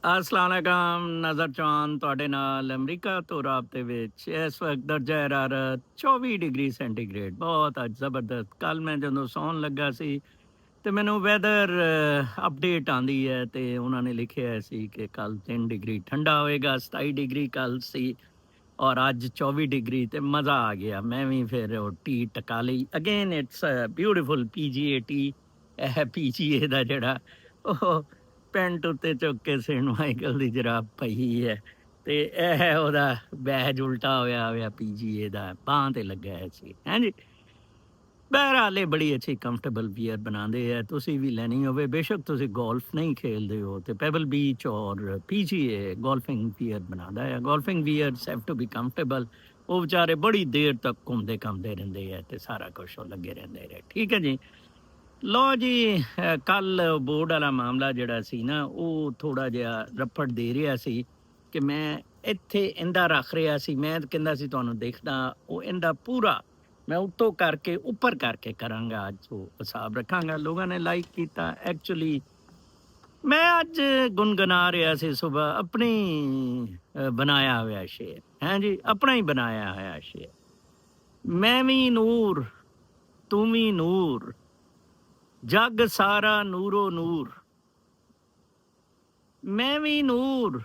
अस्सलाम वालेकुम नज़र चौहान ਤੁਹਾਡੇ ਨਾਲ ਅਮਰੀਕਾ ਤੋਂ ਰਾਬਤੇ ਵਿੱਚ ਇਸ ਵਕਤ ਦਰਜਾ ਹਰਾਰਤ 24 ਡਿਗਰੀ ਸੈਂਟੀਗ੍ਰੇਡ ਬਹੁਤ ਅੱਜ ਜ਼ਬਰਦਸਤ। ਕੱਲ ਮੈਂ ਜਦੋਂ ਸੌਣ ਲੱਗਾ ਸੀ ਤੇ ਮੈਨੂੰ ਵੈਦਰ ਅਪਡੇਟ ਆਂਦੀ ਹੈ ਤੇ ਉਹਨਾਂ ਨੇ ਲਿਖਿਆ ਹੋਇਆ ਸੀ ਕਿ ਕੱਲ 3 ਡਿਗਰੀ ਠੰਡਾ ਹੋਏਗਾ, 27 ਡਿਗਰੀ ਕੱਲ ਸੀ ਔਰ ਅੱਜ 24 ਡਿਗਰੀ ਤੇ ਮਜ਼ਾ ਆ ਗਿਆ। ਮੈਂ ਵੀ ਫਿਰ ਉਹ ਟੀ ਟਕਾ ਲਈ। Again it's beautiful PGA T. ਇਹ ਪੀਜੀਏ ਦਾ ਜਿਹੜਾ ਉਹ ਪੈਂਟ ਉੱਤੇ ਚੁੱਕ ਕੇ ਸੇਂਟ ਮਾਈਕਲ ਦੀ ਜਰਾਬ ਪਈ ਹੈ ਤੇ ਇਹ ਉਹਦਾ ਬੈਜ ਉਲਟਾ ਹੋਇਆ ਪੀਜੀਏ ਦਾ ਬਾਂਹ ਤੇ ਲੱਗਾ ਹੋਇਆ ਸੀ। ਹਾਂਜੀ, ਬਹਿਰਹਾਲ ਇਹ ਬੜੀ ਅੱਛੀ ਕੰਫਰਟੇਬਲ ਵੀਅਰ ਬਣਾਉਂਦੇ ਆ। ਤੁਸੀਂ ਵੀ ਲੈਣੀ ਹੋਵੇ, ਬੇਸ਼ੱਕ ਤੁਸੀਂ ਗੋਲਫ ਨਹੀਂ ਖੇਲਦੇ ਹੋ ਤੇ ਪੈਬਲ ਬੀਚ ਔਰ ਪੀਜੀਏ ਗੋਲਫਿੰਗ ਵੀਅਰ ਬਣਾਉਂਦਾ ਹੈ। Golfing wears have to be comfortable. ਉਹ ਵਿਚਾਰੇ ਬੜੀ ਦੇਰ ਤੱਕ ਘੁੰਮਦੇ ਰਹਿੰਦੇ ਆ ਤੇ ਸਾਰਾ ਕੁਛ ਉਹ ਲੱਗੇ ਰਹਿੰਦੇ ਰਹੇ। ਠੀਕ ਹੈ ਜੀ। ਲਓ ਜੀ, ਕੱਲ ਬੋਰਡ ਵਾਲਾ ਮਾਮਲਾ ਜਿਹੜਾ ਸੀ ਨਾ ਉਹ ਥੋੜ੍ਹਾ ਜਿਹਾ ਰੱਫੜ ਦੇ ਰਿਹਾ ਸੀ ਕਿ ਮੈਂ ਇੱਥੇ ਇਹਦਾ ਰੱਖ ਰਿਹਾ ਸੀ। ਮੈਂ ਕਹਿੰਦਾ ਸੀ ਤੁਹਾਨੂੰ ਦੇਖਦਾ ਉਹ ਇਹਦਾ ਪੂਰਾ ਮੈਂ ਉੱਤੋਂ ਕਰਕੇ ਉੱਪਰ ਕਰਕੇ ਕਰਾਂਗਾ। ਅੱਜ ਉਹ ਹਿਸਾਬ ਰੱਖਾਂਗਾ। ਲੋਕਾਂ ਨੇ ਲਾਈਕ ਕੀਤਾ। ਐਕਚੁਅਲੀ ਮੈਂ ਅੱਜ ਗੁਨਗੁਨਾ ਰਿਹਾ ਸੀ ਸੁਬਹ ਆਪਣੀ ਬਣਾਇਆ ਹੋਇਆ ਸ਼ੇਰ। ਹੈਂ ਜੀ, ਆਪਣਾ ਹੀ ਬਣਾਇਆ ਹੋਇਆ ਸ਼ੇਰ। ਮੈਂ ਵੀ ਨੂਰ ਤੂੰ ਵੀ ਨੂਰ, ਜੱਗ ਸਾਰਾ ਨੂਰੋ ਨੂਰ। ਮੈਂ ਵੀ ਨੂਰ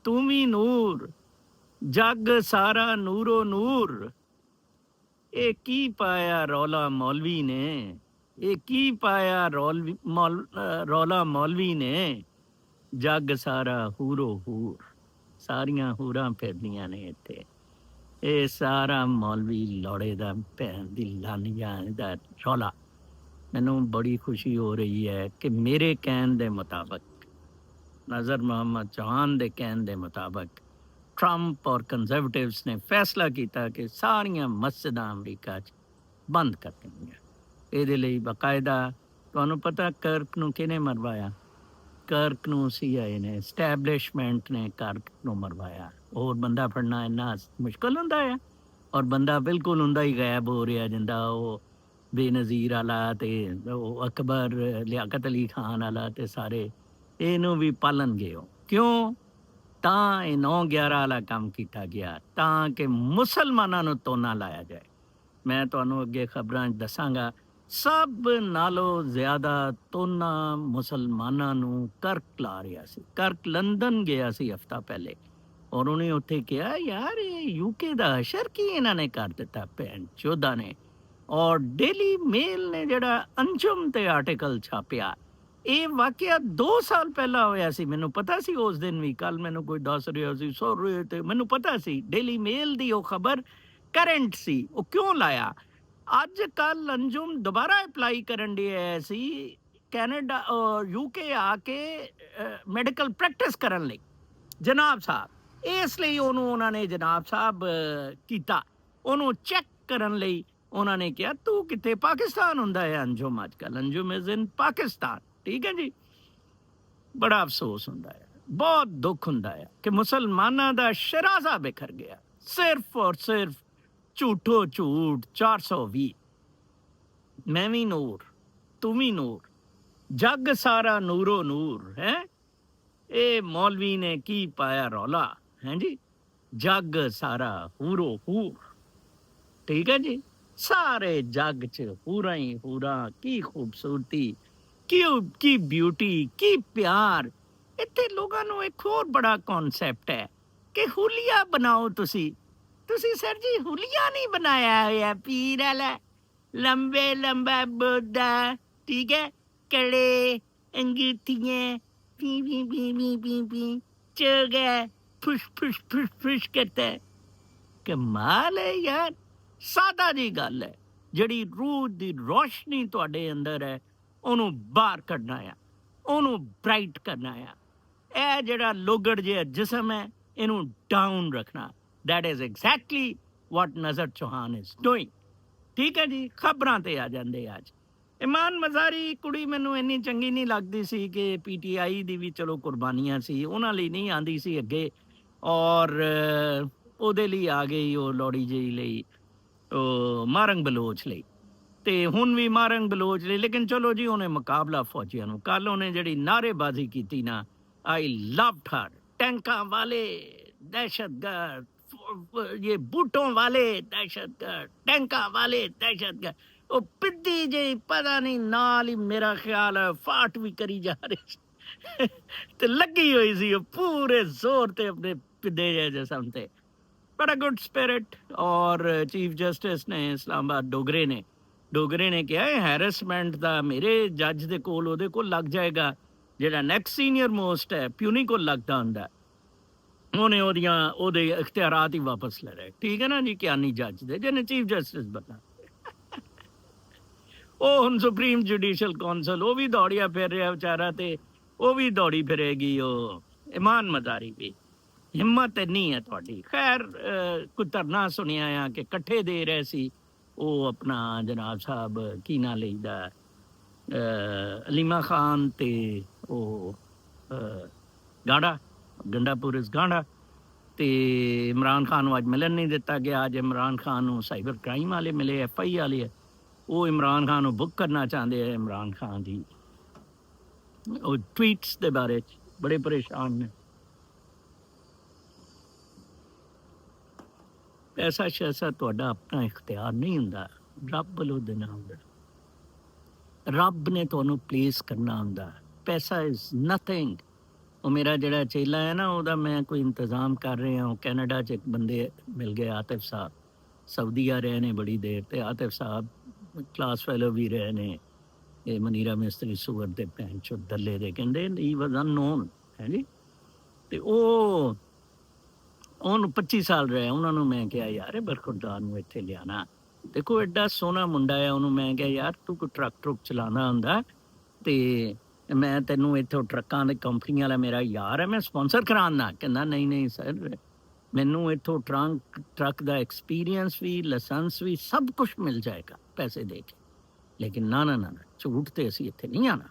ਤੂੰ ਵੀ ਨੂਰ, ਜੱਗ ਸਾਰਾ ਨੂਰੋ ਨੂਰ। ਇਹ ਕੀ ਪਾਇਆ ਰੌਲਾ ਮੌਲਵੀ ਨੇ, ਇਹ ਕੀ ਪਾਇਆ ਰੌਲਾ ਮੌਲਵੀ ਨੇ, ਜੱਗ ਸਾਰਾ ਹੂਰੋ ਹੂਰ। ਸਾਰੀਆਂ ਹੂਰਾਂ ਫਿਰਦੀਆਂ ਨੇ ਇੱਥੇ। ਇਹ ਸਾਰਾ ਮੌਲਵੀ ਲੋੜੇ ਦਾ ਭੈਣ ਦੀ ਲਾਨੀਆਂ ਦਾ ਰੌਲਾ। ਮੈਨੂੰ ਬੜੀ ਖੁਸ਼ੀ ਹੋ ਰਹੀ ਹੈ ਕਿ ਮੇਰੇ ਕਹਿਣ ਦੇ ਮੁਤਾਬਕ, ਨਜ਼ਰ ਮੁਹੰਮਦ ਚੌਹਾਨ ਦੇ ਕਹਿਣ ਦੇ ਮੁਤਾਬਕ ਟਰੰਪ ਔਰ ਕੰਜ਼ਰਵੇਟਿਵਸ ਨੇ ਫੈਸਲਾ ਕੀਤਾ ਕਿ ਸਾਰੀਆਂ ਮਸਜਿਦਾਂ ਅਮਰੀਕਾ 'ਚ ਬੰਦ ਕਰ ਦੇਣੀਆਂ। ਇਹਦੇ ਲਈ ਬਾਕਾਇਦਾ ਤੁਹਾਨੂੰ ਪਤਾ ਕਰਕ ਨੂੰ ਕਿਹਨੇ ਮਰਵਾਇਆ? ਕਰਕ ਨੂੰ CIA ਨੇ, ਸਟੈਬਲਿਸ਼ਮੈਂਟ ਨੇ ਕਰਕ ਨੂੰ ਮਰਵਾਇਆ। ਹੋਰ ਬੰਦਾ ਫੜਨਾ ਇੰਨਾ ਮੁਸ਼ਕਲ ਹੁੰਦਾ ਹੈ ਔਰ ਬੰਦਾ ਬਿਲਕੁਲ ਹੁੰਦਾ ਹੀ ਗਾਇਬ ਹੋ ਰਿਹਾ ਜਿੰਦਾ ਉਹ ਬੇਨਜ਼ੀਰ ਵਾਲਾ ਤੇ ਉਹ ਅਕਬਰ ਲਿਆਕਤ ਅਲੀ ਖਾਨ ਵਾਲਾ ਤੇ ਸਾਰੇ ਇਹਨੂੰ ਵੀ ਪਾਲਣਗੇ। ਉਹ ਕਿਉਂ? ਤਾਂ ਇਹ 9/11 ਵਾਲਾ ਕੰਮ ਕੀਤਾ ਗਿਆ ਤਾਂ ਕਿ ਮੁਸਲਮਾਨਾਂ ਨੂੰ ਤੋਨਾ ਲਾਇਆ ਜਾਏ। ਮੈਂ ਤੁਹਾਨੂੰ ਅੱਗੇ ਖਬਰਾਂ 'ਚ ਦੱਸਾਂਗਾ। ਸਭ ਨਾਲੋਂ ਜ਼ਿਆਦਾ ਤੋਨਾ ਮੁਸਲਮਾਨਾਂ ਨੂੰ ਕਰਕ ਲਾ ਰਿਹਾ ਸੀ। ਕਰਕ ਲੰਦਨ ਗਿਆ ਸੀ ਹਫ਼ਤਾ ਪਹਿਲੇ ਔਰ ਉਹਨੇ ਉੱਥੇ ਕਿਹਾ ਯਾਰ ਇਹ UK ਦਾ ਅਸ਼ਰ ਕੀ ਇਹਨਾਂ ਨੇ ਕਰ ਦਿੱਤਾ ਭੈਣ ਚੋਦਾਂ ਨੇ। ਔਰ ਡੇਲੀ ਮੇਲ ਨੇ ਜਿਹੜਾ ਅੰਜੁਮ ਤੇ ਆਰਟੀਕਲ ਛਾਪਿਆ, ਇਹ ਵਾਕਿਆ 2 ਸਾਲ ਪਹਿਲਾਂ ਹੋਇਆ ਸੀ। ਮੈਨੂੰ ਪਤਾ ਸੀ ਉਸ ਦਿਨ ਵੀ। ਕੱਲ ਮੈਨੂੰ ਕੋਈ ਦੱਸ ਰਿਹਾ ਸੀ ਸੌਰੀ ਤੇ ਮੈਨੂੰ ਪਤਾ ਸੀ ਡੇਲੀ ਮੇਲ ਦੀ ਉਹ ਖਬਰ ਕਰੰਟ ਸੀ। ਉਹ ਕਿਉਂ ਲਾਇਆ? ਅੱਜ ਕੱਲ ਅੰਜੁਮ ਦੁਬਾਰਾ ਅਪਲਾਈ ਕਰਨ ਦੇ ਸੀ ਕੈਨੇਡਾ UK ਆ ਕੇ ਮੈਡੀਕਲ ਪ੍ਰੈਕਟਿਸ ਕਰਨ ਲਈ ਜਨਾਬ ਸਾਹਿਬ। ਇਸ ਲਈ ਉਹਨੂੰ ਉਹਨਾਂ ਨੇ ਜਨਾਬ ਸਾਹਿਬ ਕੀਤਾ, ਉਹਨੂੰ ਚੈੱਕ ਕਰਨ ਲਈ ਉਹਨਾਂ ਨੇ ਕਿਹਾ ਤੂੰ ਕਿੱਥੇ? ਪਾਕਿਸਤਾਨ ਹੁੰਦਾ ਹੈ ਅੰਜੁਮ ਅੱਜ ਕੱਲ। Anjum is in Pakistan. ਠੀਕ ਹੈ ਜੀ। ਬੜਾ ਅਫਸੋਸ ਹੁੰਦਾ ਹੈ, ਬਹੁਤ ਦੁੱਖ ਹੁੰਦਾ ਹੈ ਕਿ ਮੁਸਲਮਾਨਾਂ ਦਾ ਸ਼ਰਾਜ਼ਾ ਬਿਖਰ ਗਿਆ ਸਿਰਫ ਔਰ ਸਿਰਫ ਝੂਠੋ ਝੂਠ। 420 ਮੈਂ ਵੀ ਨੂਰ ਤੂੰ ਵੀ ਨੂਰ, ਜੱਗ ਸਾਰਾ ਨੂਰੋ ਨੂਰ ਹੈ। ਇਹ ਮੌਲਵੀ ਨੇ ਕੀ ਪਾਇਆ ਰੌਲਾ ਹੈ ਜੀ? ਜੱਗ ਸਾਰਾ ਹੂਰੋ ਹੂਰ। ਠੀਕ ਹੈ ਜੀ। ਸਾਰੇ ਜੱਗ 'ਚ ਹੂਰਾਂ ਹੀ ਹੂਰਾਂ। ਕੀ ਖੂਬਸੂਰਤੀ, ਕੀ ਬਿਊਟੀ, ਕੀ ਪਿਆਰ। ਇੱਥੇ ਲੋਕਾਂ ਨੂੰ ਇੱਕ ਹੋਰ ਬੜਾ ਕਨਸੈਪਟ ਹੈ ਕਿ ਹੁਲੀਆ ਬਣਾਓ। ਤੁਸੀਂ ਸਰ ਜੀ ਹੁਲੀਆ ਨਹੀਂ ਬਣਾਇਆ ਹੋਇਆ ਪੀਰ ਵਾਲਾ ਲੰਬੇ ਲੰਬਾ ਬੋਦਾ। ਠੀਕ ਹੈ, ਕੜੇ ਅੰਗੂਠੀਆਂ ਪੀ ਪੀ ਪੀ ਪੀ ਪੀ ਪੀ ਚੋਗਾ ਫੁਸ਼ ਫੁਸ਼ ਫੁਸ਼ ਫੁਸ਼ ਕਰਤਾ ਹੈ। ਕਮਾਲ ਹੈ ਯਾਰ। ਸਾਦਾ ਜੀ ਗੱਲ ਹੈ। ਜਿਹੜੀ ਰੂਹ ਦੀ ਰੋਸ਼ਨੀ ਤੁਹਾਡੇ ਅੰਦਰ ਹੈ ਉਹਨੂੰ ਬਾਹਰ ਕੱਢਣਾ ਆ, ਉਹਨੂੰ ਬ੍ਰਾਈਟ ਕਰਨਾ ਆ। ਇਹ ਜਿਹੜਾ ਲੋਗੜ ਜਿਹਾ ਜਿਸਮ ਹੈ ਇਹਨੂੰ ਡਾਊਨ ਰੱਖਣਾ। ਦੈਟ ਇਜ਼ ਐਗਜ਼ੈਕਟਲੀ ਵਾਟ ਨਜ਼ਰ ਚੌਹਾਨ ਇਜ਼ ਡੂਇੰਗ। ਠੀਕ ਹੈ ਜੀ। ਖਬਰਾਂ ਤੇ ਆ ਜਾਂਦੇ ਅੱਜ। ਇਮਾਨ ਮਜ਼ਾਰੀ ਕੁੜੀ ਮੈਨੂੰ ਇੰਨੀ ਚੰਗੀ ਨਹੀਂ ਲੱਗਦੀ ਸੀ ਕਿ PTI ਦੀ ਵੀ ਚਲੋ ਕੁਰਬਾਨੀਆਂ ਸੀ, ਉਹਨਾਂ ਲਈ ਨਹੀਂ ਆਂਦੀ ਸੀ ਅੱਗੇ ਔਰ ਉਹਦੇ ਲਈ ਆ ਗਈ ਉਹ ਲੋੜੀ ਜਿਹੀ ਲਈ, ਉਹ ਮਾਰੰਗ ਬਲੋਚ ਲਈ ਤੇ ਹੁਣ ਵੀ ਮਾਰੰਗ ਬਲੋਚ ਲਈ। ਲੇਕਿਨ ਚਲੋ ਜੀ ਉਹਨੇ ਮੁਕਾਬਲਾ ਫੌਜੀਆਂ ਨੂੰ। ਕੱਲ ਉਹਨੇ ਜਿਹੜੀ ਨਾਅਰੇਬਾਜ਼ੀ ਕੀਤੀ ਨਾ आई लव्ड हर। टैंका वाले दहशतगर्द, ये बूटों वाले दहशतगर्द, टैंका वाले दहशतगर्द। ਉਹ ਪਿੱਧੀ ਜਿਹੀ ਪਤਾ ਨਹੀਂ ਨਾਲ ਹੀ ਮੇਰਾ ਖਿਆਲ ਹੈ ਫਾਟ ਵੀ ਕਰੀ ਜਾ ਰਹੀ ਸੀ ਤੇ ਲੱਗੀ ਹੋਈ ਸੀ ਉਹ ਪੂਰੇ ਜ਼ੋਰ ਤੇ ਆਪਣੇ ਪਿੱਧੇ ਜਿਹੇ ਜਿਸਮ ਤੇ। ਬੜਾ ਗੁੱਡ ਸਪਿਰਿਟ। ਔਰ ਚੀਫ ਜਸਟਿਸ ਨੇ ਇਸਲਾਮਾਬਾਦ ਡੋਗਰੇ ਨੇ ਕਿਹਾ ਇਹ ਹੈਰਸਮੈਂਟ ਦਾ ਮੇਰੇ ਜੱਜ ਦੇ ਕੋਲ ਉਹਦੇ ਕੋਲ ਲੱਗ ਜਾਏਗਾ, ਜਿਹੜਾ ਨੈਕਸਟ ਸੀਨੀਅਰ ਮੋਸਟ ਹੈ ਪਿਊਨੀ ਕੋਲ ਲੱਗਦਾ ਹੁੰਦਾ, ਉਹਨੇ ਉਹਦੇ ਇਖਤਿਆਰਾਤ ਹੀ ਵਾਪਸ ਲੈ ਰਹੇ। ਠੀਕ ਹੈ ਨਾ ਜੀ, ਕਿਆਨੀ ਜੱਜ ਦੇ ਜਿਹਨੇ ਚੀਫ ਜਸਟਿਸ ਬਣਾ। ਉਹ ਹੁਣ ਸੁਪਰੀਮ ਜੁਡੀਸ਼ੀਅਲ ਕੌਂਸਲ ਉਹ ਵੀ ਦੌੜਿਆ ਫਿਰ ਰਿਹਾ ਵਿਚਾਰਾ, ਤੇ ਉਹ ਵੀ ਦੌੜੀ ਫਿਰੇਗੀ। ਉਹ ਇਮਾਨ ਮਜ਼ਾਰੀ ਵੀ ਹਿੰਮਤ ਨਹੀਂ ਹੈ ਤੁਹਾਡੀ। ਖੈਰ ਕੋਈ ਧਰਨਾ ਸੁਣਿਆ ਆ ਕਿ ਇਕੱਠੇ ਦੇ ਰਹੇ ਸੀ ਉਹ ਆਪਣਾ ਜਨਾਬ ਸਾਹਿਬ ਕੀ ਨਾਂ ਲਈਦਾ ਅਲੀਮਾ ਖਾਨ ਤੇ ਉਹ ਗਾਂਡਾ ਗੰਡਾਪੁਰ ਗਾਂਡਾ, ਤੇ ਇਮਰਾਨ ਖਾਨ ਨੂੰ ਅੱਜ ਮਿਲਣ ਨਹੀਂ ਦਿੱਤਾ ਗਿਆ। ਅੱਜ ਇਮਰਾਨ ਖਾਨ ਨੂੰ ਸਾਈਬਰ ਕ੍ਰਾਈਮ ਵਾਲੇ ਮਿਲੇ, FI ਵਾਲੇ, ਉਹ ਇਮਰਾਨ ਖਾਨ ਨੂੰ ਬੁੱਕ ਕਰਨਾ ਚਾਹੁੰਦੇ ਆ। ਇਮਰਾਨ ਖਾਨ ਦੀ ਉਹ ਟਵੀਟਸ ਦੇ ਬਾਰੇ 'ਚ ਬੜੇ ਪਰੇਸ਼ਾਨ ਨੇ। ਪੈਸਾ ਸ਼ੈਸਾ ਤੁਹਾਡਾ ਆਪਣਾ ਇਖਤਿਆਰ ਨਹੀਂ ਹੁੰਦਾ, ਰੱਬ ਵੱਲੋਂ ਦੇਣਾ ਹੁੰਦਾ। ਰੱਬ ਨੇ ਤੁਹਾਨੂੰ ਪਲੇਸ ਕਰਨਾ ਹੁੰਦਾ। ਪੈਸਾ ਇਜ਼ ਨਥਿੰਗ। ਉਹ ਮੇਰਾ ਜਿਹੜਾ ਚੇਲਾ ਹੈ ਨਾ, ਉਹਦਾ ਮੈਂ ਕੋਈ ਇੰਤਜ਼ਾਮ ਕਰ ਰਿਹਾ। ਉਹ ਕੈਨੇਡਾ 'ਚ ਇੱਕ ਬੰਦੇ ਮਿਲ ਗਏ, ਆਤਿਫ ਸਾਹਿਬ, ਸਾਊਦੀ ਆ ਰਹੇ ਨੇ ਬੜੀ ਦੇਰ, ਤੇ ਆਤਿਫ ਸਾਹਿਬ ਕਲਾਸ ਫੈਲੋ ਵੀ ਰਹੇ ਨੇ। ਇਹ ਮਨੀਰਾ ਮਿਸਤਰੀ ਸੂਰ ਦੇ ਭੈਣ ਚੋ ਦੱਲੇ ਦੇ ਕਹਿੰਦੇ ਹੀ ਵਾਜ਼ ਅਨਨੋਨ ਹੈ ਜੀ। ਤੇ ਉਹ ਉਹਨੂੰ 25 ਸਾਲ ਰਹੇ। ਉਹਨਾਂ ਨੂੰ ਮੈਂ ਕਿਹਾ ਯਾਰ ਬਰਖੁਰਦਾਰ ਨੂੰ ਇੱਥੇ ਲਿਆਣਾ, ਦੇਖੋ ਐਡਾ ਸੋਹਣਾ ਮੁੰਡਾ ਹੈ। ਉਹਨੂੰ ਮੈਂ ਕਿਹਾ ਯਾਰ ਤੂੰ ਕੋਈ ਟਰੱਕ ਚਲਾਉਣਾ ਹੁੰਦਾ ਤੇ ਮੈਂ ਤੈਨੂੰ ਇੱਥੋਂ ਟਰੱਕਾਂ ਦੀ ਕੰਪਨੀ ਵਾਲਾ ਮੇਰਾ ਯਾਰ ਹੈ, ਮੈਂ ਸਪਾਂਸਰ ਕਰਾਉਣਾ। ਕਹਿੰਦਾ ਨਹੀਂ ਸਰ, ਮੈਨੂੰ ਇੱਥੋਂ ਟਰੱਕ ਦਾ ਐਕਸਪੀਰੀਅੰਸ ਵੀ, ਲਾਇਸੈਂਸ ਵੀ, ਸਭ ਕੁਛ ਮਿਲ ਜਾਏਗਾ ਪੈਸੇ ਦੇ ਕੇ। ਲੇਕਿਨ ਨਾ ਝੂਠ ਤੇ ਅਸੀਂ ਇੱਥੇ ਨਹੀਂ ਆਣਾ,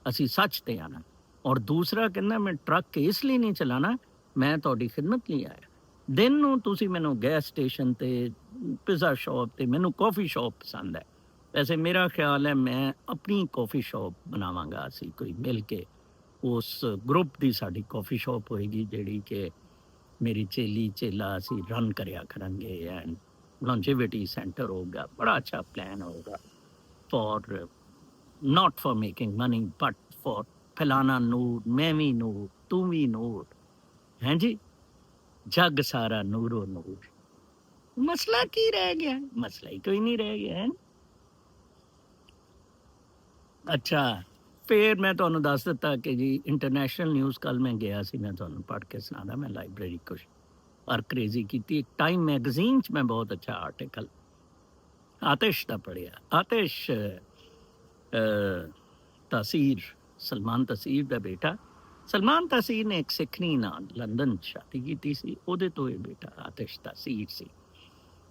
ਅਸੀਂ ਸੱਚ ਤੇ ਆਣਾ। ਔਰ ਦੂਸਰਾ ਕਹਿੰਦਾ ਮੈਂ ਟਰੱਕ ਇਸ ਲਈ ਨਹੀਂ ਚਲਾਣਾ, ਮੈਂ ਤੁਹਾਡੀ ਖਿਦਮਤ ਲਈ ਆਇਆ। ਦਿਨ ਨੂੰ ਤੁਸੀਂ ਮੈਨੂੰ ਗੈਸ ਸਟੇਸ਼ਨ ਤੇ, ਪਿਜ਼ਾ ਸ਼ਾਪ ਤੇ, ਮੈਨੂੰ ਕਾਫੀ ਸ਼ਾਪ ਪਸੰਦ ਹੈ। ਵੈਸੇ ਮੇਰਾ ਖਿਆਲ ਹੈ ਮੈਂ ਆਪਣੀ ਕਾਫੀ ਸ਼ਾਪ ਬਣਾਵਾਂਗਾ। ਅਸੀਂ ਕੋਈ ਮਿਲ ਕੇ ਉਸ ਗਰੁੱਪ ਦੀ ਸਾਡੀ ਕਾਫੀ ਸ਼ਾਪ ਹੋਏਗੀ, ਜਿਹੜੀ ਕਿ ਮੇਰੀ ਚੇਲਾ ਅਸੀਂ ਰਨ ਕਰਿਆ ਕਰਾਂਗੇ। ਐਂਡ ਲੌਂਜੀਵਿਟੀ ਸੈਂਟਰ ਹੋਗਾ, ਬੜਾ ਅੱਛਾ ਪਲਾਨ ਹੋਗਾ for not for making money but for ਫੈਲਾਣਾ ਨੂਰ, ਮੈਂ ਵੀ ਨੂਰ, ਤੂੰ ਵੀ ਨੂਰ, ਹੈਂ ਜੀ, ਜੱਗ ਸਾਰਾ ਨੂਰੋ ਨੂਰ। ਮਸਲਾ ਕੀ ਰਹਿ ਗਿਆ? ਮਸਲਾ ਹੀ ਕੋਈ ਨਹੀਂ ਰਹਿ ਗਿਆ ਹੈ। ਅੱਛਾ, ਫਿਰ ਮੈਂ ਤੁਹਾਨੂੰ ਦੱਸ ਦਿੱਤਾ ਕਿ ਜੀ ਇੰਟਰਨੈਸ਼ਨਲ ਨਿਊਜ਼ ਕੱਲ ਮੈਂ ਗਿਆ ਸੀ, ਮੈਂ ਤੁਹਾਨੂੰ ਪੜ੍ਹ ਕੇ ਸੁਣਾਦਾ। ਮੈਂ ਲਾਇਬ੍ਰੇਰੀ ਕੁਛ ਪਰ ਕਰੇਜ਼ੀ ਕੀਤੀ। ਟਾਈਮ ਮੈਗਜ਼ੀਨ 'ਚ ਮੈਂ ਬਹੁਤ ਅੱਛਾ ਆਰਟੀਕਲ ਆਤਿਸ਼ ਦਾ ਪੜ੍ਹਿਆ। ਆਤਿਸ਼ ਤਾਸੀਰ, ਸਲਮਾਨ ਤਾਸੀਰ ਦਾ ਬੇਟਾ। ਸਲਮਾਨ ਤਾਸੀਰ ਨੇ ਇੱਕ ਸਿੱਖਣੀ ਨਾਲ ਲੰਦਨ 'ਚ ਸ਼ਾਦੀ ਕੀਤੀ ਸੀ, ਉਹਦੇ ਤੋਂ ਇਹ ਬੇਟਾ ਆਤਿਸ਼ ਤਾਸੀਰ ਸੀ।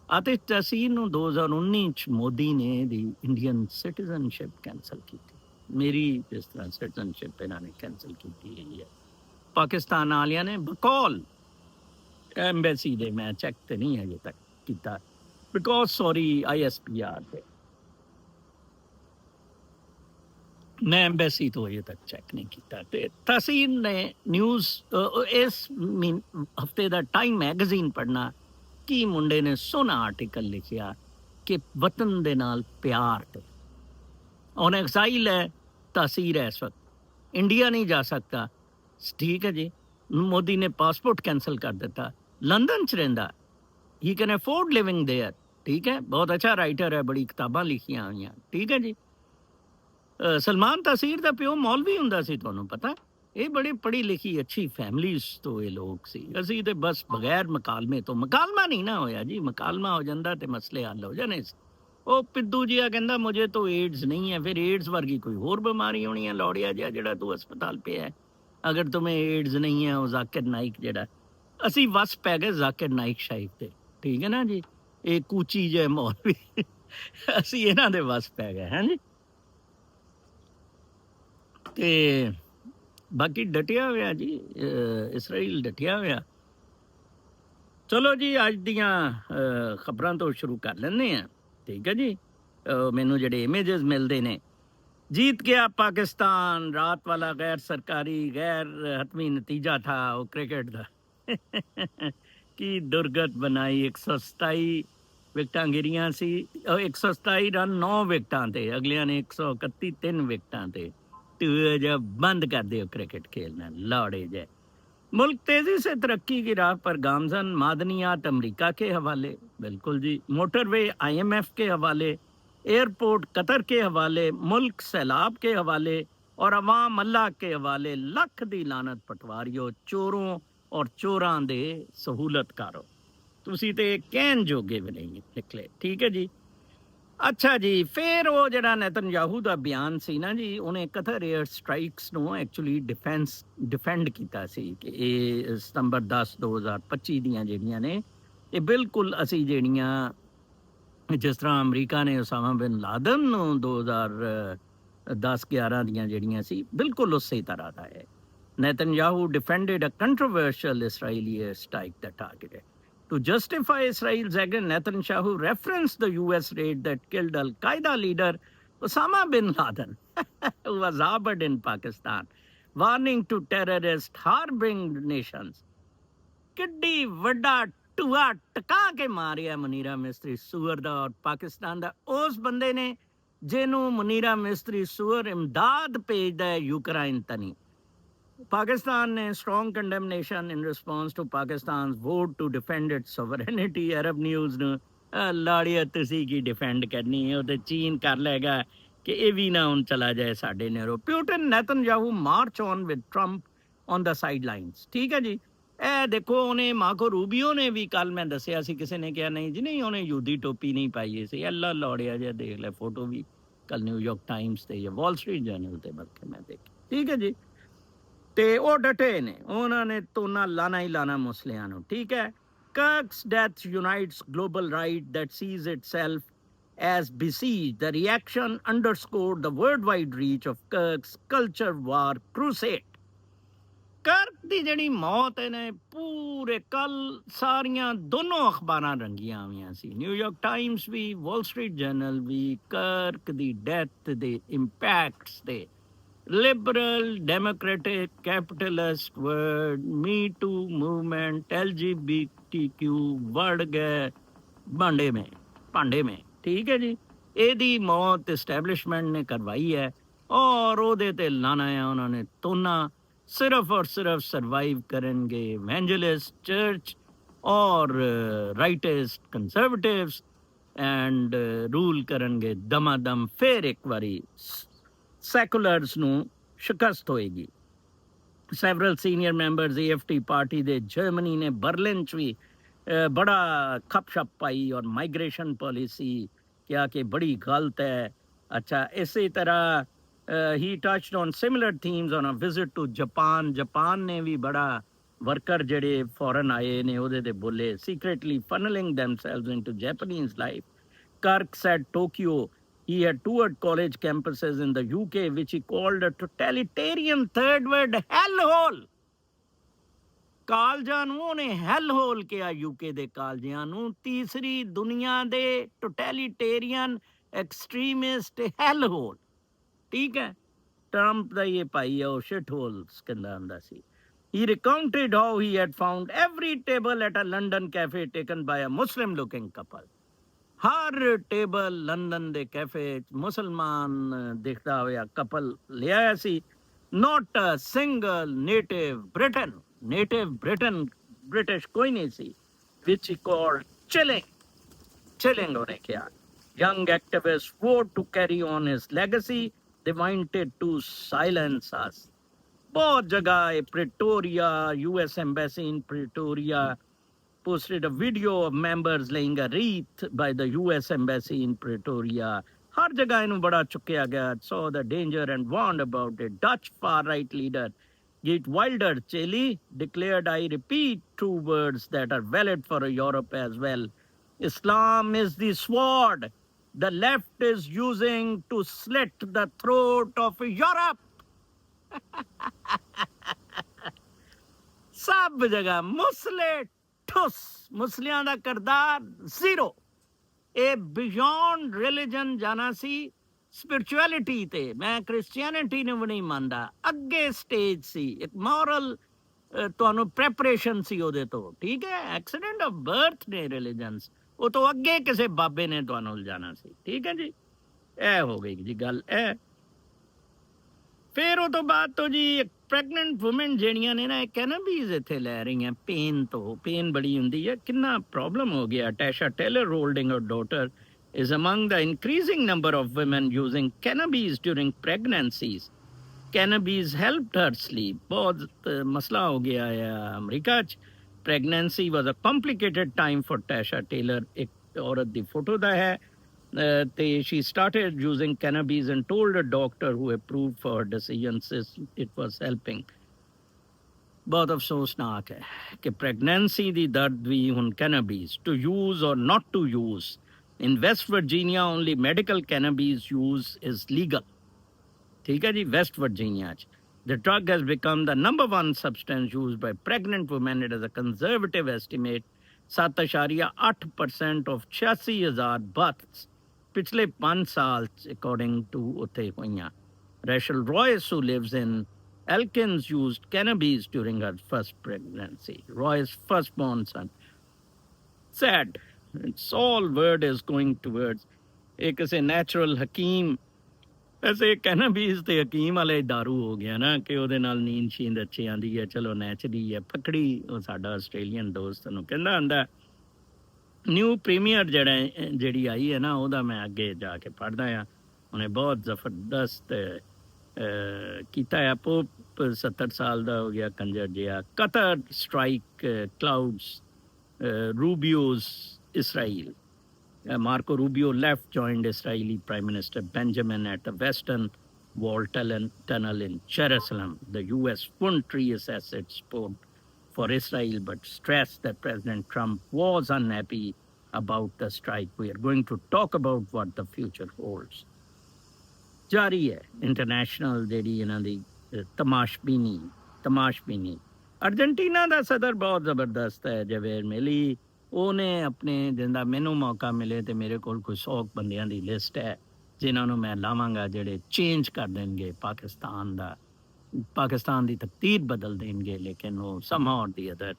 ਆਤਿਸ਼ ਤਾਸੀਰ ਨੂੰ 2019 'ਚ ਮੋਦੀ ਨੇ ਇਹਦੀ ਇੰਡੀਅਨ ਸਿਟੀਜ਼ਨਸ਼ਿਪ ਕੈਂਸਲ ਕੀਤੀ। ਮੇਰੀ ਜਿਸ ਤਰ੍ਹਾਂ ਸਿਟੀਜ਼ਨਸ਼ਿਪ ਇਹਨਾਂ ਨੇ ਕੈਂਸਲ ਕੀਤੀ ਹੋਈ ਹੈ। ਪਾਕਿਸਤਾਨ ਵਾਲਿਆਂ ਨੇ ਬਕੌਲ ਐਮਬੈਸੀ ਦੇ, ਮੈਂ ਚੈੱਕ ਤੇ ਨਹੀਂ ਅਜੇ ਤੱਕ ਕੀਤਾ, ਬਿਕੋਜ਼ ਸੌਰੀ ISPR ਤੇ ਮੈਂ ਐਮਬੈਸੀ ਤੋਂ ਅਜੇ ਤੱਕ ਚੈੱਕ ਨਹੀਂ ਕੀਤਾ। ਤੇ ਤਾਸੀਰ ਨੇ ਨਿਊਜ਼ ਇਸ ਹਫਤੇ ਦਾ ਟਾਈਮ ਮੈਗਜ਼ੀਨ ਪੜ੍ਹਨਾ, ਕੀ ਮੁੰਡੇ ਨੇ ਸੋਹਣਾ ਆਰਟੀਕਲ ਲਿਖਿਆ ਕਿ ਵਤਨ ਦੇ ਨਾਲ ਪਿਆਰ ਤੇ। ਔਨ ਐਕਸਾਈਲ ਹੈ ਤਾਸੀਰ, ਇਸ ਵਕਤ ਇੰਡੀਆ ਨਹੀਂ ਜਾ ਸਕਦਾ। ਠੀਕ ਹੈ ਜੀ, ਮੋਦੀ ਨੇ ਪਾਸਪੋਰਟ ਕੈਂਸਲ ਕਰ ਦਿੱਤਾ, ਲੰਦਨ 'ਚ ਰਹਿੰਦਾ, ਹੀ ਕੈਨ ਅਫੋਰਡ ਲਿਵਿੰਗ ਦੇਅਰ। ਠੀਕ ਹੈ, ਬਹੁਤ ਅੱਛਾ ਰਾਈਟਰ ਹੈ, ਬੜੀ ਕਿਤਾਬਾਂ ਲਿਖੀਆਂ ਹੋਈਆਂ। ਠੀਕ ਹੈ ਜੀ। ਸਲਮਾਨ ਤਾਸੀਰ ਦਾ ਪਿਓ ਮੌਲਵੀ ਹੁੰਦਾ ਸੀ, ਤੁਹਾਨੂੰ ਪਤਾ। ਇਹ ਬੜੀ ਪੜ੍ਹੀ ਲਿਖੀ ਅੱਛੀ ਫੈਮਲੀਜ਼ ਤੋਂ ਇਹ ਲੋਕ ਸੀ। ਅਸੀਂ ਤੇ ਬਸ ਬਗੈਰ ਮਕਾਲਮੇ ਤੋਂ, ਮਕਾਲਮਾ ਨਹੀਂ ਨਾ ਹੋਇਆ ਜੀ, ਮਕਾਲਮਾ ਹੋ ਜਾਂਦਾ ਤੇ ਮਸਲੇ ਹੱਲ ਹੋ ਜਾਣੇ ਸੀ। ਉਹ ਪਿੱਦੂ ਜਿਹਾ ਕਹਿੰਦਾ ਮੁਝੇ ਤੋਂ ਏਡਸ ਨਹੀਂ ਹੈ, ਫਿਰ ਏਡਸ ਵਰਗੀ ਕੋਈ ਹੋਰ ਬਿਮਾਰੀ ਹੋਣੀ ਹੈ ਲੌੜਿਆ ਜਿਹਾ ਜਿਹੜਾ ਤੂੰ ਹਸਪਤਾਲ ਪਿਆ ਹੈ। ਅਗਰ ਤੁਮੇ ਏਡਸ ਨਹੀਂ ਹੈ, ਉਹ ਜ਼ਾਕਿਰ ਨਾਇਕ ਜਿਹੜਾ, ਅਸੀਂ ਵਸ ਪੈ ਗਏ ਜ਼ਾਕਿਰ ਨਾਇਕ ਸ਼ਾਇਕ ਤੇ। ਠੀਕ ਹੈ ਨਾ ਜੀ, ਇਹ ਕੂਚੀ ਜਿਹੇ ਮੌਲਵੀ ਅਸੀਂ ਇਹਨਾਂ ਦੇ ਵਸ ਪੈ ਗਏ ਹੈ ਜੀ। ਤੇ ਬਾਕੀ ਡਟਿਆ ਹੋਇਆ ਜੀ, ਇਸਰਾਈਲ ਡਟਿਆ ਹੋਇਆ। ਚਲੋ ਜੀ, ਅੱਜ ਦੀਆਂ ਖਬਰਾਂ ਤੋਂ ਸ਼ੁਰੂ ਕਰ ਲੈਂਦੇ ਹਾਂ। ਠੀਕ ਹੈ ਜੀ। ਮੈਨੂੰ ਜਿਹੜੇ ਇਮੇਜਸ ਮਿਲਦੇ ਨੇ जीत गया पाकिस्तान। रात वाला गैर सरकारी गैर हतमी नतीजा था वो क्रिकेट का। की दुर्गत बनाई 127 विकटां गिरियां सी। 127 रन 9 विकटां ते, अगलियां ने 131 3 विकटां ते। जब बंद कर दियो क्रिकेट खेलना लौड़े जाए। मुल्क तेजी से तरक्की की राह पर गामजन। मादनियात अमेरिका के हवाले, बिल्कुल जी। मोटरवे IMF के हवाले, एयरपोर्ट कतर के हवाले, मुल्क सैलाब के हवाले और अवाम अल्लाह के हवाले। लख दी लानत पटवारियो, चोरों और चोरां दे सहूलतकारो। ਤੁਸੀਂ ਤੇ ਕਹਿਣ ਜੋਗੇ ਵੀ ਨਹੀਂ ਨਿਕਲੇ। ਠੀਕ ਹੈ ਜੀ। ਅੱਛਾ ਜੀ, ਫਿਰ ਉਹ ਜਿਹੜਾ ਨੇਤਨਯਾਹੂ ਦਾ ਬਿਆਨ ਸੀ ਨਾ ਜੀ, ਉਹਨੇ ਕਤਰ 에ਅਰ ਸਟ੍ਰਾਈਕਸ ਨੂੰ ਐਕਚੁਅਲੀ ਡਿਫੈਂਡ ਕੀਤਾ ਸੀ ਕਿ ਇਹ ਸਤੰਬਰ 10 2025 ਦੀਆਂ ਜਿਹੜੀਆਂ ਨੇ ਇਹ ਬਿਲਕੁਲ ਅਸੀਂ ਜਿਹੜੀਆਂ ਜਿਸ ਤਰ੍ਹਾਂ ਅਮਰੀਕਾ ਨੇ ਉਸਾਮਾ ਬਿਨ ਲਾਦਨ ਨੂੰ 2010-11 ਦੀਆਂ ਜਿਹੜੀਆਂ ਸੀ ਬਿਲਕੁਲ ਉਸੇ ਤਰ੍ਹਾਂ ਦਾ ਹੈ। Netanyahu defended a controversial Israeli airstrike that targeted. To justify Israel's action, Netanyahu referenced the US raid that killed Al Qaeda leader Osama bin Laden, who was harbored in Pakistan, warning to terrorist harboring nations. ਕਿੱਡੀ ਵੱਡਾ ਟੂਆ ਟਕਾ ਕੇ ਮਾਰਿਆ ਮਨੀਰਾ ਮਿਸਤਰੀ ਸੂਰ ਦਾ ਔਰ ਪਾਕਿਸਤਾਨ ਦਾ ਉਸ ਬੰਦੇ ਨੇ ਜਿਹਨੂੰ ਮਨੀਰਾ ਮਿਸਤਰੀ ਸੂਰ ਇਮਦਾਦ ਭੇਜਦਾ ਹੈ ਯੂਕਰਾਈਨ ਤਨੀ। Pakistan ने strong condemnation in response to Pakistan's vote to defend its sovereignty. Arab News ਨੂੰ ਲਾੜੀਆ ਤੁਸੀਂ ਕੀ ਡਿਫੈਂਡ ਕਰਨੀ ਹੈ, ਉਹ ਤੇ ਚੀਨ ਕਰ ਲਏਗਾ ਕਿ ਇਹ ਵੀ ਨਾ ਹੁਣ ਚਲਾ ਜਾਏ ਸਾਡੇ ਨੇਰੋ। Putin Netanyahu march on with Trump on the sidelines. ਠੀਕ ਹੈ ਜੀ। ਇਹ ਦੇਖੋ ਉਹਨੇ ਮਾਰਕੋ ਰੂਬੀਓ ਨੇ ਵੀ ਕੱਲ ਮੈਂ ਦੱਸਿਆ ਸੀ, ਕਿਸੇ ਨੇ ਕਿਹਾ ਨਹੀਂ ਜੀ ਨਹੀਂ ਉਹਨੇ ਯੂਦੀ ਟੋਪੀ ਨਹੀਂ ਪਾਈ ਸੀ। ਅੱਲਾ ਲੌੜਿਆ ਜਿਹਾ ਦੇਖ ਲੈ ਫੋਟੋ ਵੀ ਕੱਲ ਨਿਊਯਾਰਕ ਟਾਈਮਸ ਤੇ ਜਾਂ ਵਾਲ ਸਟਰੀਟ ਜਰਨਲ ਤੇ ਬਲਕਿ ਮੈਂ ਦੇਖੀ। ਠੀਕ ਹੈ ਜੀ। ਤੇ ਉਹ ਡਟੇ ਨੇ, ਉਹਨਾਂ ਨੇ ਤੋਨਾ ਲਾਣਾ ਹੀ ਲਾਣਾ ਮੁਸਲਿਆਂ ਨੂੰ। ਠੀਕ ਹੈ। Kirk's death unites global right that sees itself as besieged. The reaction underscored the worldwide reach of Kirk's culture war crusade. ਕਰਕ ਦੀ ਜਿਹੜੀ ਮੌਤ ਨੇ ਪੂਰੇ ਕੱਲ ਸਾਰੀਆਂ ਦੋਨੋਂ ਅਖਬਾਰਾਂ ਰੰਗੀਆਂ ਹੋਈਆਂ ਸੀ, ਨਿਊਯਾਰਕ ਟਾਈਮਸ ਵੀ ਵਾਲ ਸਟਰੀਟ ਜਰਨਲ ਵੀ। ਕਰਕ ਦੀ ਡੈਥ ਦੇ ਇੰਪੈਕਟਸ ਦੇ liberal, democratic, capitalist word, Me Too movement, LGBTQ बढ़ गए भांडे में। ठीक है जी। ਇਹਦੀ ਮੌਤ ਇਸਟੈਬਲਿਸ਼ਮੈਂਟ ਨੇ ਕਰਵਾਈ ਹੈ ਔਰ ਉਹਦੇ ਤੇ ਲਾਣਾ ਹੈ ਉਹਨਾਂ ਨੇ ਤੋਨਾ। ਸਿਰਫ ਔਰ ਸਿਰਫ ਸਰਵਾਈਵ ਕਰਨਗੇ ਇਵੈਂਜਲਿਸਟ ਚਰਚ ਔਰ ਰਾਈਟਿਸਟ ਕੰਜ਼ਰਵੇਟਿਵਸ ਐਂਡ ਰੂਲ ਕਰਨਗੇ ਦਮਾਦਮ। ਫਿਰ ਇੱਕ ਵਾਰੀ ਸੈਕੂਲਰਸ ਨੂੰ ਸ਼ਿਕਸਤ ਹੋਏਗੀ। Several senior members AFT party ਦੇ ਜਰਮਨੀ ਨੇ ਬਰਲਿਨ 'ਚ ਵੀ ਬੜਾ ਖਪਸ਼ਪ ਪਾਈ ਔਰ ਮਾਈਗ੍ਰੇਸ਼ਨ ਪਾਲਿਸੀ ਕਿਹਾ ਕਿ ਬੜੀ ਗਲਤ ਹੈ। ਅੱਛਾ, ਇਸੇ ਤਰ੍ਹਾਂ ਹੀ touched on similar themes on a visit to Japan. Japan ਨੇ ਵੀ ਬੜਾ ਵਰਕਰ ਜਿਹੜੇ ਫੋਰਨ ਆਏ ਨੇ ਉਹਦੇ ਤੇ ਬੋਲੇ, secretly funneling themselves into Japanese life. Kirk said Tokyo, he had toured college campuses in the UK, which he called a totalitarian third world hellhole. ਕਾਲਜਾਂ ਨੂੰ ਉਹਨੇ ਹੈਲ ਹੋਲ ਕਿਹਾ, ਯੂਕੇ ਦੇ ਕਾਲਜਾਂ ਨੂੰ ਤੀਸਰੀ ਦੁਨੀਆ ਦੇ ਟੋਟੈਲੀਟੇਰੀਅਨ ਐਕਸਟ੍ਰੀਮਿਸਟ ਹੈਲ ਹੋਲ। ਠੀਕ ਹੈ। ਟਰੰਪ ਦਾ ਇਹ ਭਾਈ ਆ ਉਹ ਸ਼ਿਟ ਹੋਲਸ ਕਹਿੰਦਾ ਹੁੰਦਾ ਸੀ। He recounted how he had found every table at a London cafe taken by a Muslim looking couple. ਹਰ ਟੇਬਲ ਲੰਡਨ ਦੇ ਕੈਫੇ 'ਚ ਮੁਸਲਮਾਨ ਦਿਖਦਾ ਹੋਇਆ ਕਪਲ ਲਿਆਇਆ ਸੀ। Not a single native Briton British ਕੋਈ ਨਹੀਂ ਸੀ। ਵਿਚ ਹੀ ਕਾਲਡ chilling ਉਹਨੇ ਕਿਹਾ। Young activists vowed to carry on his legacy. They wanted to silence us. ਬਹੁਤ ਜਗ੍ਹਾ ਹੈ, Pretoria, US embassy in Pretoria posted a video of members laying a wreath by the US embassy in Pretoria. ਹਰ ਜਗ੍ਹਾ ਇਹਨੂੰ ਬੜਾ ਚੁੱਕਿਆ ਗਿਆ। saw the danger and warned about it. Dutch far-right leader Geert Wilders declared, I repeat two words that are valid for Europe as well. Islam is the sword the left is using to slit the throat of Europe. ਸਭ ਜਗ੍ਹਾ ਮੁਸਲੇ ਠੁਸ, ਮੁਸਲਿਆਂ ਦਾ ਕਰਦਾਰ zero. ਇਹ beyond religion ਜਾਣਾ ਸੀ spirituality ਤੇ, ਮੈਂ Christianity ਨੂੰ ਵੀ ਨਹੀਂ ਮੰਨਦਾ, ਅੱਗੇ ਸਟੇਜ ਸੀ, ਇੱਕ ਮੋਰਲ ਤੁਹਾਨੂੰ ਪ੍ਰੈਪਰੇਸ਼ਨ ਸੀ ਉਹਦੇ ਤੋਂ, ਠੀਕ ਹੈ। ਐਕਸੀਡੈਂਟ ਆਫ ਬਰਥ ਨੇ ਰਿਲੀਜਨਸ, ਉਹ ਤੋਂ ਅੱਗੇ ਕਿਸੇ ਬਾਬੇ ਨੇ ਤੁਹਾਨੂੰ ਲਿਜਾਣਾ ਸੀ, ਠੀਕ ਹੈ ਜੀ। ਇਹ ਹੋ ਗਈ ਜੀ ਗੱਲ ਇਹ। ਫਿਰ ਉਹ ਤੋਂ ਬਾਅਦ ਤੋਂ ਜੀ ਪ੍ਰੈਗਨੈਂਟ ਵੂਮਨ ਜਿਹੜੀਆਂ ਨੇ ਨਾ, ਇਹ ਕੈਨੇਬੀਜ਼ ਇੱਥੇ ਲੈ ਰਹੀਆਂ ਪੇਨ ਤੋਂ, ਪੇਨ ਬੜੀ ਹੁੰਦੀ ਹੈ, ਕਿੰਨਾ ਪ੍ਰੋਬਲਮ ਹੋ ਗਿਆ। Tasha Taylor holding a daughter is among the increasing number of women using cannabis during pregnancies. Cannabis helped her sleep. बहुत मसला हो गया है अमेरिका च। Pregnancy was a complicated time for Tasha Taylor. एक औरत दी फोटो दा है ते she started using cannabis and told a doctor who approved for her decision it was helping. बहुत अफसोसनाक है कि प्रेगनेंसी दी दर्द भी हुन cannabis to use or not to use. In West Virginia, only medical cannabis use is legal. ठीक है जी, West Virginia. The drug has become the #1 substance used by pregnant women. It is a conservative estimate. 7.8% of 86,000 births पिछले 5 साल according to उत्थे हुईयां. Rachel Royce, who lives in Elkins, used cannabis during her first pregnancy. Royce's firstborn son. Sad. It's all word is going towards एक ऐसे natural हकीम, ऐसे cannabis ते हकीम वाले दारू हो गया ना कि ਉਹਦੇ ਨਾਲ ਨੀਂਦ ਸ਼ੀਂਦ ਅੱਛੀ ਆਂਦੀ ਹੈ, ਚਲੋ ਨੈਚੁਰਲੀ ਹੈ। ਫਕੜੀ ਉਹ ਸਾਡਾ ਆਸਟ੍ਰੇਲੀਅਨ ਦੋਸਤ ਨੂੰ ਕਹਿੰਦਾ ਹੁੰਦਾ, ਨਿਊ ਪ੍ਰੀਮੀਅਰ ਜਿਹੜੀ ਆਈ ਹੈ ਨਾ, ਉਹਦਾ ਮੈਂ ਅੱਗੇ ਜਾ ਕੇ ਪੜ੍ਹਦਾ ਆ। ਉਹਨੇ ਬਹੁਤ ਜ਼ਬਰਦਸਤ ਕੀਤਾ ਆ। ਪੋਪ 70 ਸਾਲ ਦਾ ਹੋ ਗਿਆ ਕੰਜਰ ਜਿਹਾ। Qatar strike clouds Rubio's Israel. Marco Rubio left, joined Israeli Prime Minister Benjamin at the Western Wall Tunnel in Jerusalem. The U.S. wouldn't reassess its support for Israel, but stressed that President Trump was unhappy about the strike. We are going to talk about what the future holds. जारी है international ਜਿਹੜੀ ਇਹਨਾਂ ਦੀ ਤਮਾਸ਼ਬੀਨੀ। Argentina ਦਾ ਸਦਰ ਬਹੁਤ ਜ਼ਬਰਦਸਤ ਹੈ, ਜਵੇਰ ਮਿਲੀ। ਉਹਨੇ ਆਪਣੇ ਜਿੰਦਾ ਮੈਨੂੰ ਮੌਕਾ ਮਿਲੇ ਤੇ ਮੇਰੇ ਕੋਲ ਕੋਈ 100 ਬੰਦਿਆਂ ਦੀ ਲਿਸਟ ਹੈ ਜਿਨ੍ਹਾਂ ਨੂੰ ਮੈਂ ਲਾਵਾਂਗਾ, ਜਿਹੜੇ ਚੇਂਜ ਕਰ ਦੇਣਗੇ ਪਾਕਿਸਤਾਨ ਦੀ ਤਕਦੀਰ ਬਦਲ ਦੇਣਗੇ। ਲੇਕਿਨ ਉਹ ਸਮਹਾਉ ਔਰ ਦੀ ਅਦਰ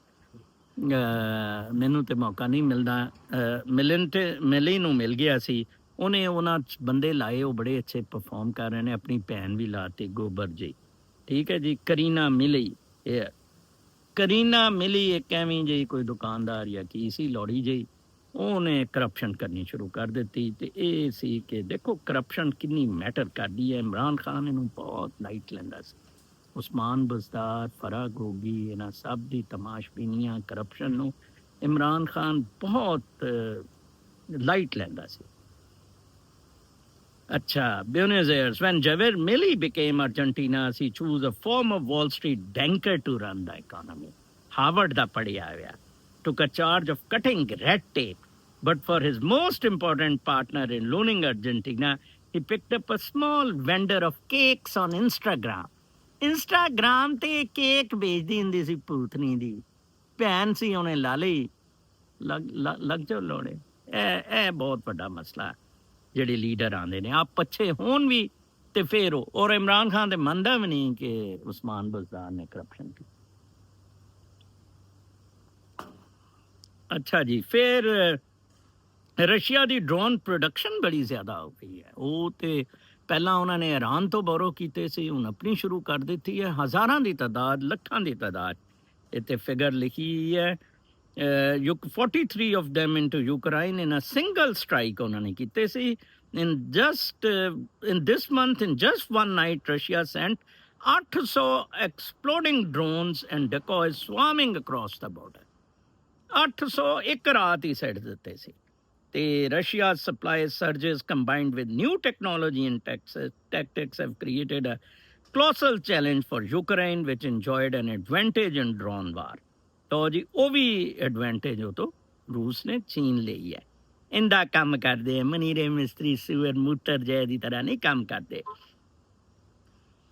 ਮੈਨੂੰ ਤੇ ਮੌਕਾ ਨਹੀਂ ਮਿਲਦਾ। ਮਿਲੀ ਨੂੰ ਮਿਲ ਗਿਆ ਸੀ। ਉਹਨੇ ਉਹਨਾਂ ਬੰਦੇ ਲਾਏ, ਉਹ ਬੜੇ ਅੱਛੇ ਪਰਫਾਰਮ ਕਰ ਰਹੇ ਨੇ। ਆਪਣੀ ਭੈਣ ਵੀ ਲਾਤੀ ਗੋਬਰ ਜੀ, ਠੀਕ ਹੈ ਜੀ। ਕਰੀਨਾ ਮਿਲੀ ਇੱਕ ਐਵੇਂ ਜਿਹੀ ਕੋਈ ਦੁਕਾਨਦਾਰ ਜਾਂ ਕੀ ਸੀ, ਲੌੜੀ ਜਿਹੀ, ਉਹਨੇ ਕਰਪਸ਼ਨ ਕਰਨੀ ਸ਼ੁਰੂ ਕਰ ਦਿੱਤੀ। ਤੇ ਇਹ ਸੀ ਕਿ ਦੇਖੋ ਕਰਪਸ਼ਨ ਕਿੰਨੀ ਮੈਟਰ ਕਰਦੀ ਹੈ। ਇਮਰਾਨ ਖਾਨ ਇਹਨੂੰ ਬਹੁਤ ਲਾਈਟ ਲੈਂਦਾ ਸੀ। ਉਸਮਾਨ ਬਜ਼ਦਾਰ, ਫਰਾ ਗੋਗੀ, ਇਹਨਾਂ ਸਭ ਦੀ ਤਮਾਸ਼ਬੀਨੀਆਂ ਕਰਪਸ਼ਨ ਨੂੰ ਇਮਰਾਨ ਖਾਨ ਬਹੁਤ ਲਾਈਟ ਲੈਂਦਾ ਸੀ। Acha, Buenos Aires. When Javier Milei became Argentina's, he chose a former Wall Street banker to run the economy. Harvard da padhiya hoya. Took a charge of cutting red tape. But for his most important partner in ruling Argentina, he picked up a small vendor of cakes on Instagram. Instagram ਤੇ cake ਵੇਚਦੀ ਹੁੰਦੀ ਸੀ ਪੂਤਨੀ ਦੀ ਭੈਣ ਸੀ, ਉਹਨੇ ਲਾ ਲਈ। ਲੱਗ ਜਾਓ ਲੋੜੇ। ਇਹ ਬਹੁਤ ਵੱਡਾ ਮਸਲਾ। ਜਿਹੜੇ ਲੀਡਰ ਆਉਂਦੇ ਨੇ ਆਪ ਪੱਛੇ ਹੋਣ ਵੀ ਤੇ ਫਿਰ ਉਹ, ਔਰ ਇਮਰਾਨ ਖਾਨ ਤੇ ਮੰਨਦਾ ਵੀ ਨਹੀਂ ਕਿ ਉਸਮਾਨ ਬਜ਼ਦਾਰ ਨੇ ਕਰਪਸ਼ਨ ਕੀਤੀ। ਅੱਛਾ ਜੀ, ਫਿਰ ਰਸ਼ੀਆ ਦੀ ਡਰੋਨ ਪ੍ਰੋਡਕਸ਼ਨ ਬੜੀ ਜ਼ਿਆਦਾ ਹੋ ਗਈ ਹੈ। ਉਹ ਤੇ ਪਹਿਲਾਂ ਉਹਨਾਂ ਨੇ ਇਰਾਨ ਤੋਂ ਬੋਰੋ ਕੀਤੇ ਸੀ, ਹੁਣ ਆਪਣੀ ਸ਼ੁਰੂ ਕਰ ਦਿੱਤੀ ਹੈ। ਹਜ਼ਾਰਾਂ ਦੀ ਤਾਦਾਦ, ਲੱਖਾਂ ਦੀ ਤਾਦਾਦ ਇੱਥੇ ਫਿਗਰ ਲਿਖੀ ਹੈ। 43 of them into Ukraine in a single strike ਉਹਨਾਂ ਨੇ ਕੀਤੇ ਸੀ। In this month, in just one night, Russia sent 800 exploding drones and decoys swarming across the border. 800 ਇੱਕ ਰਾਤ ਹੀ ਸੈੱਟ ਦਿੱਤੇ ਸੀ। ਤੇ Russia's supply surges combined with new technology and tactics have created a colossal challenge for Ukraine, which enjoyed an advantage in drone war. तो जी वो भी advantage हो तो रूस ने छीन ली है। इंदा काम कर दे मनीरे मिस्त्री सुअर मूटर जय की तरह नहीं काम करते।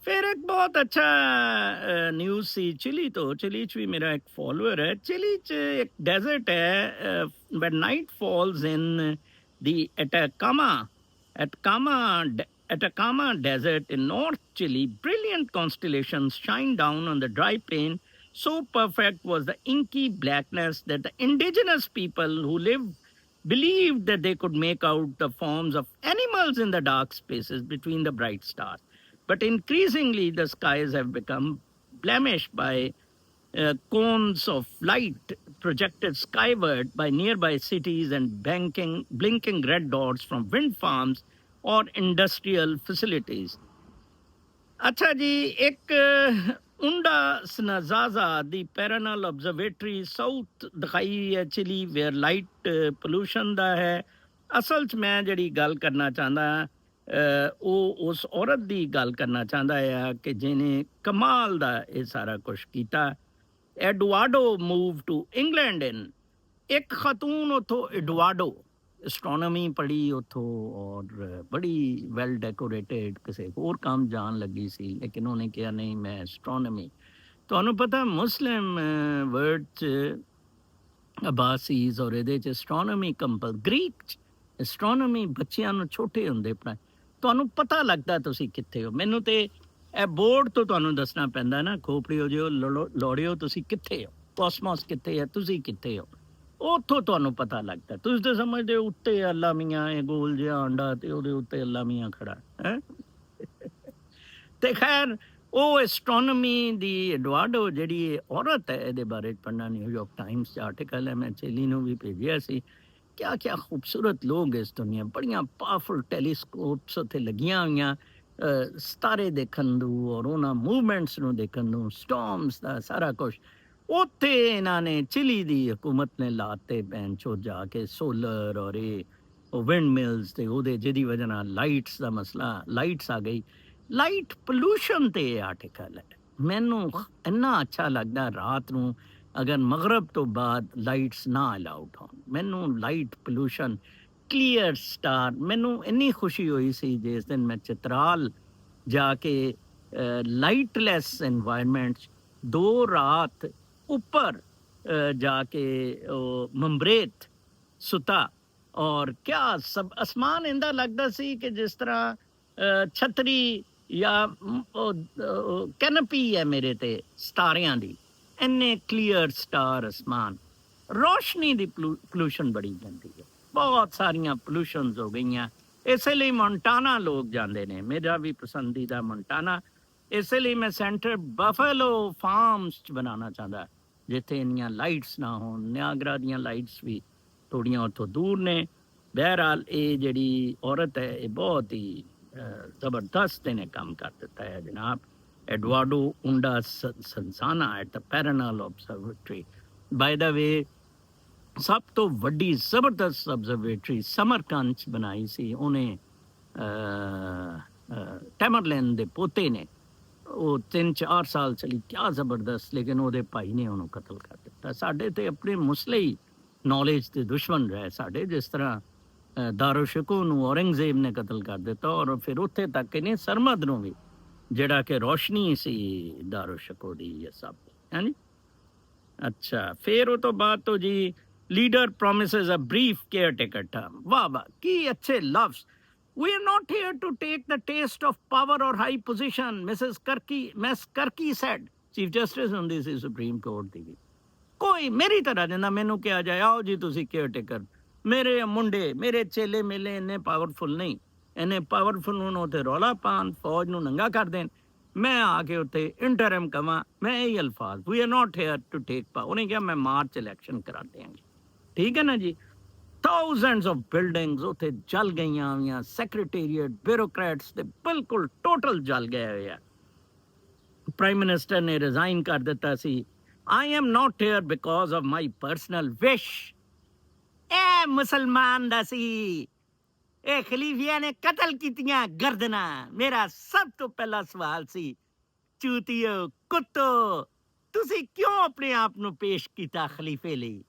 फिर एक बहुत अच्छा न्यूज़ सी चिली तो। चिली च भी मेरा एक फॉलोअर है। चिली च एक डेजर्ट है, when night falls in the Atacama Atacama Desert in North Chile, brilliant constellations shine down on the dry plain. So perfect was the inky blackness that the indigenous people who lived believed that they could make out the forms of animals in the dark spaces between the bright stars. But increasingly, the skies have become blemished by cones of light projected skyward by nearby cities and blinking red dots from wind farms or industrial facilities. ਅੱਛਾ ਜੀ ਇੱਕ ਉੰਡਾ ਸਨਾਜ਼ਾਜ਼ਾ ਦੀ ਪੈਰਾਨਲ observatory south ਦਿਖਾਈ ਹੈ chilli wear light pollution ਦਾ ਹੈ ਅਸਲ 'ਚ ਮੈਂ ਜਿਹੜੀ ਗੱਲ ਕਰਨਾ ਚਾਹੁੰਦਾ ਉਹ ਉਸ ਔਰਤ ਦੀ ਗੱਲ ਕਰਨਾ ਚਾਹੁੰਦਾ ਆ ਕਿ ਜਿਹਨੇ ਕਮਾਲ ਦਾ ਇਹ ਸਾਰਾ ਕੁਛ ਕੀਤਾ ਐਡਵਾਰਡੋ ਮੂਵ ਟੂ ਇੰਗਲੈਂਡ ਇਨ ਇੱਕ ਖਾਤੂਨ ਉੱਥੋਂ ਐਡਵਾਰਡੋ ਐਸਟ੍ਰੋਨੋਮੀ ਪੜ੍ਹੀ ਉੱਥੋਂ ਔਰ ਬੜੀ ਵੈਲ ਡੈਕੋਰੇਟਡ ਕਿਸੇ ਹੋਰ ਕੰਮ ਜਾਣ ਲੱਗੀ ਸੀ ਲੇਕਿਨ ਉਹਨੇ ਕਿਹਾ ਨਹੀਂ ਮੈਂ ਐਸਟ੍ਰੋਨੋਮੀ ਤੁਹਾਨੂੰ ਪਤਾ ਮੁਸਲਿਮ ਵਰਡ 'ਚ ਅਬਾਸੀਜ਼ ਔਰ ਇਹਦੇ 'ਚ ਐਸਟ੍ਰੋਨੋਮੀ ਕੰਪਲ ਗ੍ਰੀਕ 'ਚ ਐਸਟ੍ਰੋਨੋਮੀ ਬੱਚਿਆਂ ਨੂੰ ਛੋਟੇ ਹੁੰਦੇ ਪੜ੍ਹਾਏ ਤੁਹਾਨੂੰ ਪਤਾ ਲੱਗਦਾ ਤੁਸੀਂ ਕਿੱਥੇ ਹੋ ਮੈਨੂੰ ਤੇ ਇਹ ਬੋਰਡ ਤੋਂ ਤੁਹਾਨੂੰ ਦੱਸਣਾ ਪੈਂਦਾ ਨਾ ਖੋਪੜਿਓ ਜਿਓ ਲੋੜਿਓ ਤੁਸੀਂ ਕਿੱਥੇ ਹੋ ਕੋਸਮੋਸ ਕਿੱਥੇ ਹੈ ਤੁਸੀਂ ਕਿੱਥੇ ਹੋ ਉੱਥੋਂ ਤੁਹਾਨੂੰ ਪਤਾ ਲੱਗਦਾ ਤੁਸੀਂ ਤਾਂ ਸਮਝਦੇ ਹੋ ਉੱਤੇ ਅੱਲਾ ਮੀਆਂ ਇਹ ਗੋਲ ਜਿਹਾ ਆਂਡਾ ਤੇ ਉਹਦੇ ਉੱਤੇ ਅੱਲਾ ਮੀਆਂ ਖੜਾ ਹੈ ਤੇ ਖੈਰ ਉਹ ਐਸਟ੍ਰੋਨੋਮੀ ਦੀ ਐਡਵਾਰਡੋ ਜਿਹੜੀ ਇਹ ਔਰਤ ਹੈ ਇਹਦੇ ਬਾਰੇ ਪੜ੍ਹਨਾ ਨਿਊਯਾਰਕ ਟਾਈਮਸ 'ਚ ਆਰਟੀਕਲ ਹੈ ਮੈਂ ਚੇਲੀ ਨੂੰ ਵੀ ਭੇਜਿਆ ਸੀ ਕਿਆ ਕਿਆ ਖੂਬਸੂਰਤ ਲੋਕ ਇਸ ਦੁਨੀਆ ਬੜੀਆਂ ਪਾਵਰਫੁਲ ਟੈਲੀਸਕੋਪਸ ਉੱਥੇ ਲੱਗੀਆਂ ਹੋਈਆਂ ਸਿਤਾਰੇ ਦੇਖਣ ਨੂੰ ਔਰ ਉਹਨਾਂ ਮੂਵਮੈਂਟਸ ਨੂੰ ਦੇਖਣ ਨੂੰ ਸਟੋਰਮਸ ਦਾ ਸਾਰਾ ਕੁਛ ਉੱਥੇ ਇਹਨਾਂ ਨੇ ਚਿਲੀ ਦੀ ਹਕੂਮਤ ਨੇ ਲਾਤੇ ਪੈਂਚੋ ਜਾ ਕੇ ਸੋਲਰ ਔਰ ਇਹ ਉਹ ਵਿੰਡ ਮਿਲਸ ਤੇ ਉਹਦੇ ਜਿਹਦੀ ਵਜ੍ਹਾ ਨਾਲ ਲਾਈਟਸ ਦਾ ਮਸਲਾ ਲਾਈਟਸ ਆ ਗਈ ਲਾਈਟ ਪੋਲੂਸ਼ਨ ਤੇ ਇਹ ਆਰਟੀਕਲ ਹੈ ਮੈਨੂੰ ਇੰਨਾ ਅੱਛਾ ਲੱਗਦਾ ਰਾਤ ਨੂੰ ਅਗਰ ਮਗਰਬ ਤੋਂ ਬਾਅਦ ਲਾਈਟਸ ਨਾ ਅਲਾਉਡ ਹੋਣ ਮੈਨੂੰ ਲਾਈਟ ਪੋਲੂਸ਼ਨ ਕਲੀਅਰ ਸਟਾਰ ਮੈਨੂੰ ਇੰਨੀ ਖੁਸ਼ੀ ਹੋਈ ਸੀ ਜਿਸ ਦਿਨ ਮੈਂ ਚਿਤਰਾਲ ਜਾ ਕੇ ਲਾਈਟਲੈਸ ਇਨਵਾਇਰਮੈਂਟ 'ਚ 2 ਰਾਤ ਉੱਪਰ ਜਾ ਕੇ ਉਹ ਮੰਬਰੇਤ ਸੁਤਾ ਔਰ ਕਿਆ ਸਭ ਅਸਮਾਨ ਇੰਦਾ ਲੱਗਦਾ ਸੀ ਕਿ ਜਿਸ ਤਰ੍ਹਾਂ ਛਤਰੀ ਜਾਂ ਕੈਨਪੀ ਹੈ ਮੇਰੇ ਤੇ ਸਤਾਰਿਆਂ ਦੀ ਇੰਨੇ ਕਲੀਅਰ ਸਟਾਰ ਅਸਮਾਨ ਰੋਸ਼ਨੀ ਦੀ ਪੋਲੂਸ਼ਨ ਬੜੀ ਜਾਂਦੀ ਹੈ ਬਹੁਤ ਸਾਰੀਆਂ ਪੋਲੂਸ਼ਨਸ ਹੋ ਗਈਆਂ ਇਸੇ ਲਈ ਮੌਂਟਾਨਾ ਲੋਕ ਜਾਂਦੇ ਨੇ ਮੇਰਾ ਵੀ ਪਸੰਦੀਦਾ ਮੌਂਟਾਨਾ ਇਸੇ ਲਈ ਮੈਂ ਸੈਂਟਰ ਬਫੇਲੋ ਫਾਰਮਸ 'ਚ ਬਣਾਉਣਾ ਚਾਹੁੰਦਾ ਜਿੱਥੇ ਇੰਨੀਆਂ ਲਾਈਟਸ ਨਾ ਹੋਣ ਨਿਆਗਰਾ ਦੀਆਂ ਲਾਈਟਸ ਵੀ ਥੋੜ੍ਹੀਆਂ ਉੱਥੋਂ ਦੂਰ ਨੇ ਬਹਿਰਹਾਲ ਇਹ ਜਿਹੜੀ ਔਰਤ ਹੈ ਇਹ ਬਹੁਤ ਹੀ ਜ਼ਬਰਦਸਤ ਇਹਨੇ ਕੰਮ ਕਰ ਦਿੱਤਾ ਹੈ ਜਨਾਬ ਐਡਵਾਰਡੋ ਉੰਡਾ ਸੰਸਾਨਾ ਐਟ ਦ ਪੈਰਾਨਲ ਆਬਜ਼ਰਵੇਟਰੀ ਬਾਏ ਦਾ ਵੇ ਸਭ ਤੋਂ ਵੱਡੀ ਜ਼ਬਰਦਸਤ ਆਬਜ਼ਰਵੇਟਰੀ ਸਮਰਕੰਦ 'ਚ ਬਣਾਈ ਸੀ ਉਹਨੇ ਟੈਮਰਲੈਨ ਦੇ ਪੋਤੇ ਨੇ ਉਹ 3-4 ਸਾਲ ਚਲੀ ਕਿਆ ਜ਼ਬਰਦਸਤ ਲੇਕਿਨ ਉਹਦੇ ਭਾਈ ਨੇ ਉਹਨੂੰ ਕਤਲ ਕਰ ਦਿੱਤਾ ਸਾਡੇ ਤੇ ਆਪਣੇ ਮੁਸਲਿਮ ਨੌਲੇਜ ਦੇ ਦੁਸ਼ਮਣ ਰਹੇ ਸਾਡੇ ਜਿਸ ਤਰ੍ਹਾਂ ਦਾਰੋ ਸ਼ਿਕੋ ਨੂੰ ਔਰੰਗਜ਼ੇਬ ਨੇ ਕਤਲ ਕਰ ਦਿੱਤਾ ਔਰ ਫਿਰ ਉੱਥੇ ਤੱਕ ਇਹਨੇ ਸਰਮਦ ਨੂੰ ਵੀ ਜਿਹੜਾ ਕਿ ਰੋਸ਼ਨੀ ਸੀ ਦਾਰੋ ਸ਼ਿਕੋ ਦੀ ਇਹ ਸਭ ਹੈ ਨੀ ਅੱਛਾ ਫਿਰ ਉਹ ਤੋਂ ਬਾਅਦ ਤੋਂ ਜੀ ਲੀਡਰ ਪ੍ਰੋਮਿਸਸ ਅ ਬਰੀਫ ਕੇਅਰਟੇਕਰ ਟਰਮ ਵਾਹ ਵਾਹ ਕੀ ਅੱਛੇ ਲਫ਼ਜ਼ We are not here to take the taste of power or high position, Miss Karki said, Chief Justice ਹੁੰਦੀ ਸੀ ਸੁਪਰੀਮ ਕੋਰਟ ਦੀ ਕੋਈ ਮੇਰੀ ਤਰ੍ਹਾਂ ਜਿੰਨਾ ਮੈਨੂੰ ਕਿਹਾ ਜਾਏ ਆਓ ਜੀ ਤੁਸੀਂ ਕੇਅਰਟੇਕਰ ਮੇਰੇ ਮੁੰਡੇ ਮੇਰੇ ਚੇਲੇ ਮੇਲੇ ਇੰਨੇ ਪਾਵਰਫੁਲ ਨਹੀਂ ਇੰਨੇ ਪਾਵਰਫੁਲ ਹੁਣ ਉੱਥੇ ਰੌਲਾ ਪਾਉਣ ਫੌਜ ਨੂੰ ਨੰਗਾ ਕਰ ਦੇਣ ਮੈਂ ਆ ਕੇ ਉੱਥੇ ਇੰਟਰਮ ਕਵਾਂ ਮੈਂ ਇਹ ਅਲਫਾਜ਼ we are not here to take power ਉਹਨੇ ਕਿਹਾ ਮੈਂ ਮਾਰਚ ਇਲੈਕਸ਼ਨ ਕਰਾ ਦਿਆਂਗੇ ਠੀਕ ਹੈ ਨਾ ਜੀ thousands of buildings ਉੱਥੇ ਜਲ ਗਈਆਂ ਹੋਈਆਂ ਸੈਕਟਰੀਏਟ ਬਿਊਰੋਕਰੈਟਸ ਤੇ ਬਿਲਕੁਲ ਟੋਟਲ ਜਲ ਗਏ ਹੋਏ ਆ ਪ੍ਰਾਈਮ ਮਿਨਿਸਟਰ ਨੇ ਰਿਜ਼ਾਈਨ ਕਰ ਦਿੱਤਾ ਸੀ I am not here because of my personal wish ਇਹ ਮੁਸਲਮਾਨ ਦਾ ਸੀ ਇਹ ਖਲੀਫਿਆਂ ਨੇ ਕਤਲ ਕੀਤੀਆਂ ਗਰਦਨਾਂ ਮੇਰਾ ਸਭ ਤੋਂ ਪਹਿਲਾ ਸਵਾਲ ਸੀ ਚੂਤੀਓ ਕੁੱਤੋ ਤੁਸੀਂ ਕਿਉਂ ਆਪਣੇ ਆਪ ਨੂੰ ਪੇਸ਼ ਕੀਤਾ ਖਲੀਫੇ ਲਈ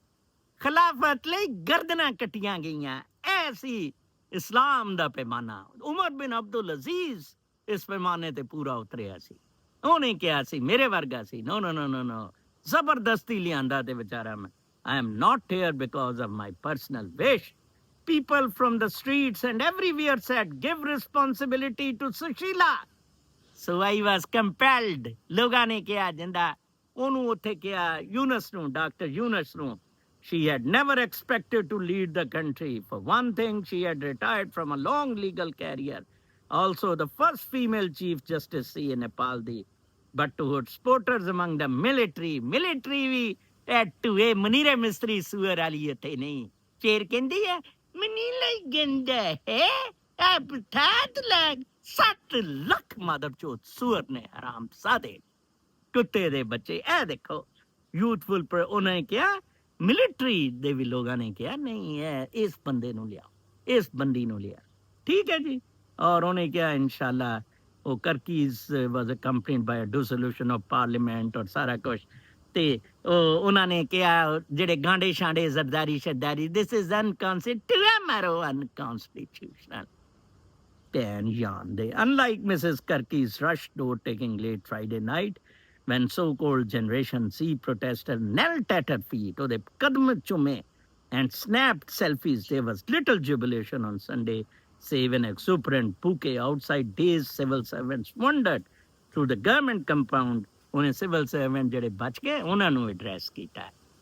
ਖਿਲਾਫਤ ਲਈ ਗਰਦਨਾਂ ਕੱਟੀਆਂ ਗਈਆਂ ਐਸੀ ਇਸਲਾਮ ਦਾ ਪੈਮਾਨਾ ਉਮਰ ਬਿਨ ਅਬਦੁਲ ਅਜ਼ੀਜ਼ ਇਸ ਪੈਮਾਨੇ ਤੇ ਪੂਰਾ ਉਤਰਿਆ ਸੀ ਉਹਨੇ ਕਿਹਾ ਸੀ ਮੇਰੇ ਵਰਗਾ ਸੀ ਨੋ ਨੋ ਨੋ ਨੋ ਨੋ ਜ਼ਬਰਦਸਤੀ ਲਿਆਂਦਾ ਤੇ ਵਿਚਾਰਾ ਮੈਂ ਆਈ am not here because of my personal wish people from the streets and everywhere said, give responsibility to Sushila. So I was compelled. ਲੋਕਾਂ ਨੇ ਕਿਹਾ ਜਿੰਦਾ ਉਹਨੂੰ ਉੱਥੇ ਕਿਹਾ ਯੂਨਸ ਨੂੰ ਡਾਕਟਰ ਯੂਨਸ ਨੂੰ. She had never expected to lead the country. For one thing, she had retired from a long legal career. Also, the first female Chief Justice ਸੀ Nepal ਦੀ. But to her supporters among the military ਵੀ ਟੂ ਇਹ ਮਨੀਰੇ ਮਿਸਤਰੀ ਸੂਰ ਵਾਲੀ ਇੱਥੇ ਨਹੀਂ. ਫੇਰ ਕਹਿੰਦੀ ਹੈ ਮਨੀ ਲਈ ਗੰਦਾ ਹੈ ਆਪ ਠਾਤ ਲੱਗ 7 ਲੱਖ ਮਦਰ ਚੋਤ ਸੂਰ ਨੇ ਹਰਾਮ ਸਾਦੇ ਕੁੱਤੇ ਦੇ ਬੱਚੇ. ਇਹ ਦੇਖੋ ਯੂਥਫੁਲ ਪਰ ਉਹਨੇ ਕਿਹਾ ਮਿਲਟਰੀ ਦੇ ਵੀ ਲੋਕਾਂ ਨੇ ਕਿਹਾ ਨਹੀਂ ਹੈ ਇਸ ਬੰਦੇ ਨੂੰ ਲਿਆਓ ਇਸ ਬੰਦੀ ਨੂੰ ਲਿਆ. ਠੀਕ ਹੈ ਜੀ. ਔਰ ਉਹਨੇ ਕਿਹਾ ਇਨਸ਼ਾਅੱਲਾ ਉਹ ਕਰਕੀਜ਼ ਵਾਜ਼ ਅਕੰਪਨੀਡ ਬਾਈ ਅ ਡਿਸੋਲੂਸ਼ਨ ਆਫ ਪਾਰਲੀਮੈਂਟ ਔਰ ਸਾਰਾ ਕੁਛ. ਤੇ ਉਹਨਾਂ ਨੇ ਕਿਹਾ ਜਿਹੜੇ ਗਾਂਡੇ ਸ਼ਾਂਡੇ ਜ਼ਰਦਾਰੀ ਸ਼ਰਦਾਰੀ ਦਿਸ ਇਜ਼ ਅਨਕਨਸਟੀਟਿਊਸ਼ਨਲ ਅਨਕਨਸਟੀਟਿਊਸ਼ਨਲ ਭੈਣ ਜਾਨ ਦੇ. Unlike Mrs. Karki's rushed note-taking late Friday night, when so-called Generation Z protesters knelt at her feet, or they kadam chume and snapped selfies, there was little jubilation on Sunday, save an exuberant bouquet outside. Dazed civil servants wandered through the government compound. ਉਹਨੇ civil servant ਜਿਹੜੇ ਬਚ ਗਏ ਉਹਨਾਂ ਨੂੰ address ਕੀਤਾ.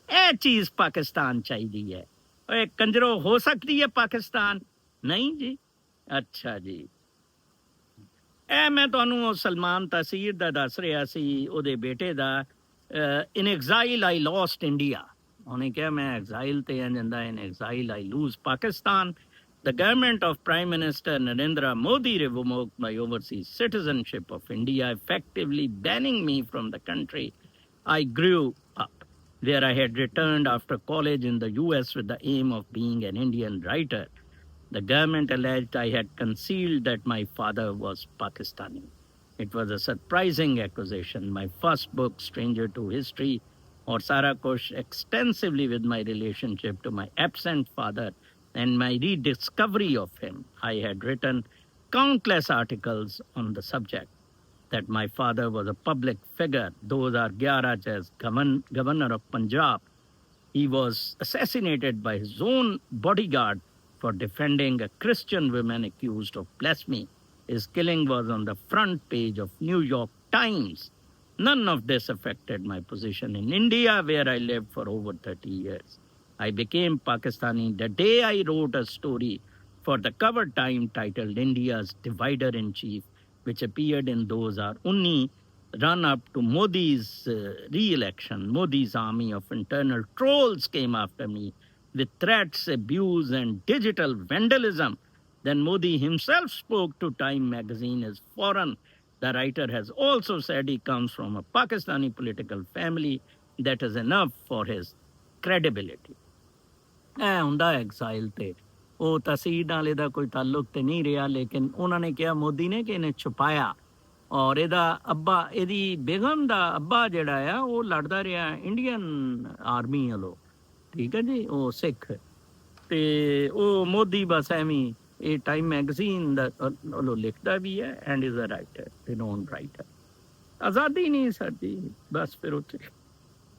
ਇਹ ਚੀਜ਼ ਪਾਕਿਸਤਾਨ ਚਾਹੀਦੀ ਹੈ. ਓਏ ਕੰਜਰੋ ਹੋ ਸਕਦੀ ਹੈ ਪਾਕਿਸਤਾਨ? ਨਹੀਂ ਜੀ. ਅੱਛਾ ਜੀ. ਇਹ ਮੈਂ ਤੁਹਾਨੂੰ ਸਲਮਾਨ ਤਸੀਰ ਦਾ ਦੱਸ ਰਿਹਾ ਸੀ ਉਹਦੇ ਬੇਟੇ ਦਾ. ਇਨ ਐਗਜ਼ਾਈਲ ਆਈ ਲੋਸਟ ਇੰਡੀਆ. ਉਹਨੇ ਕਿਹਾ ਮੈਂ ਐਗਜ਼ਾਈਲ ਤੇ ਆ ਜਾਂਦਾ. In exile I lose Pakistan. The government of Prime Minister Narendra Modi revoked my overseas citizenship of India, effectively banning me from the country I grew up, where I had returned after college in the US with the aim of being an Indian writer. The government alleged I had concealed that my father was Pakistani. It was a surprising accusation. My first book, Stranger to History, or Sara Kush, extensively with my relationship to my absent father and my rediscovery of him. I had written countless articles on the subject, that my father was a public figure. Those are Gyaraj as governor of Punjab. He was assassinated by his own bodyguard for defending a Christian woman accused of blasphemy. His killing was on the front page of New York Times. None of this affected my position in India, where I lived for over 30 years. I became Pakistani the day I wrote a story for the cover time titled India's Divider-in-Chief, which appeared in those are Unni run-up to Modi's re-election. Modi's army of internal trolls came after me with threats, abuse, and digital vandalism. Then Modi himself spoke to Time magazine as foreign. The writer has also said he comes from a Pakistani political family. That is enough for his credibility. ਇਹ ਹੁੰਦਾ ਐਗਜ਼ਾਈਲ ਤੇ ਉਹ ਤਸੀਰ ਨਾਲ ਇਹਦਾ ਕੋਈ ਤਾਲੁਕ ਤੇ ਨਹੀਂ ਰਿਹਾ. ਲੇਕਿਨ ਉਹਨਾਂ ਨੇ ਕਿਹਾ ਮੋਦੀ ਨੇ ਕਿ ਇਹਨੇ ਛੁਪਾਇਆ. ਔਰ ਇਹਦਾ ਅੱਬਾ ਇਹਦੀ ਬੇਗਮ ਦਾ ਅੱਬਾ ਜਿਹੜਾ ਆ ਉਹ ਲੜਦਾ ਰਿਹਾ ਇੰਡੀਅਨ ਆਰਮੀ ਵੱਲੋਂ. ਠੀਕ ਹੈ ਜੀ. ਉਹ ਸਿੱਖ ਤੇ ਉਹ ਮੋਦੀ ਬਸ ਐਵੇਂ ਇਹ ਟਾਈਮ ਮੈਗਜ਼ੀਨ ਦਾ ਵੱਲੋਂ ਲਿਖਦਾ ਵੀ ਹੈ and is a writer renowned writer. ਆਜ਼ਾਦੀ ਨਹੀਂ ਸਾਡੀ ਬਸ ਫਿਰ ਉੱਥੇ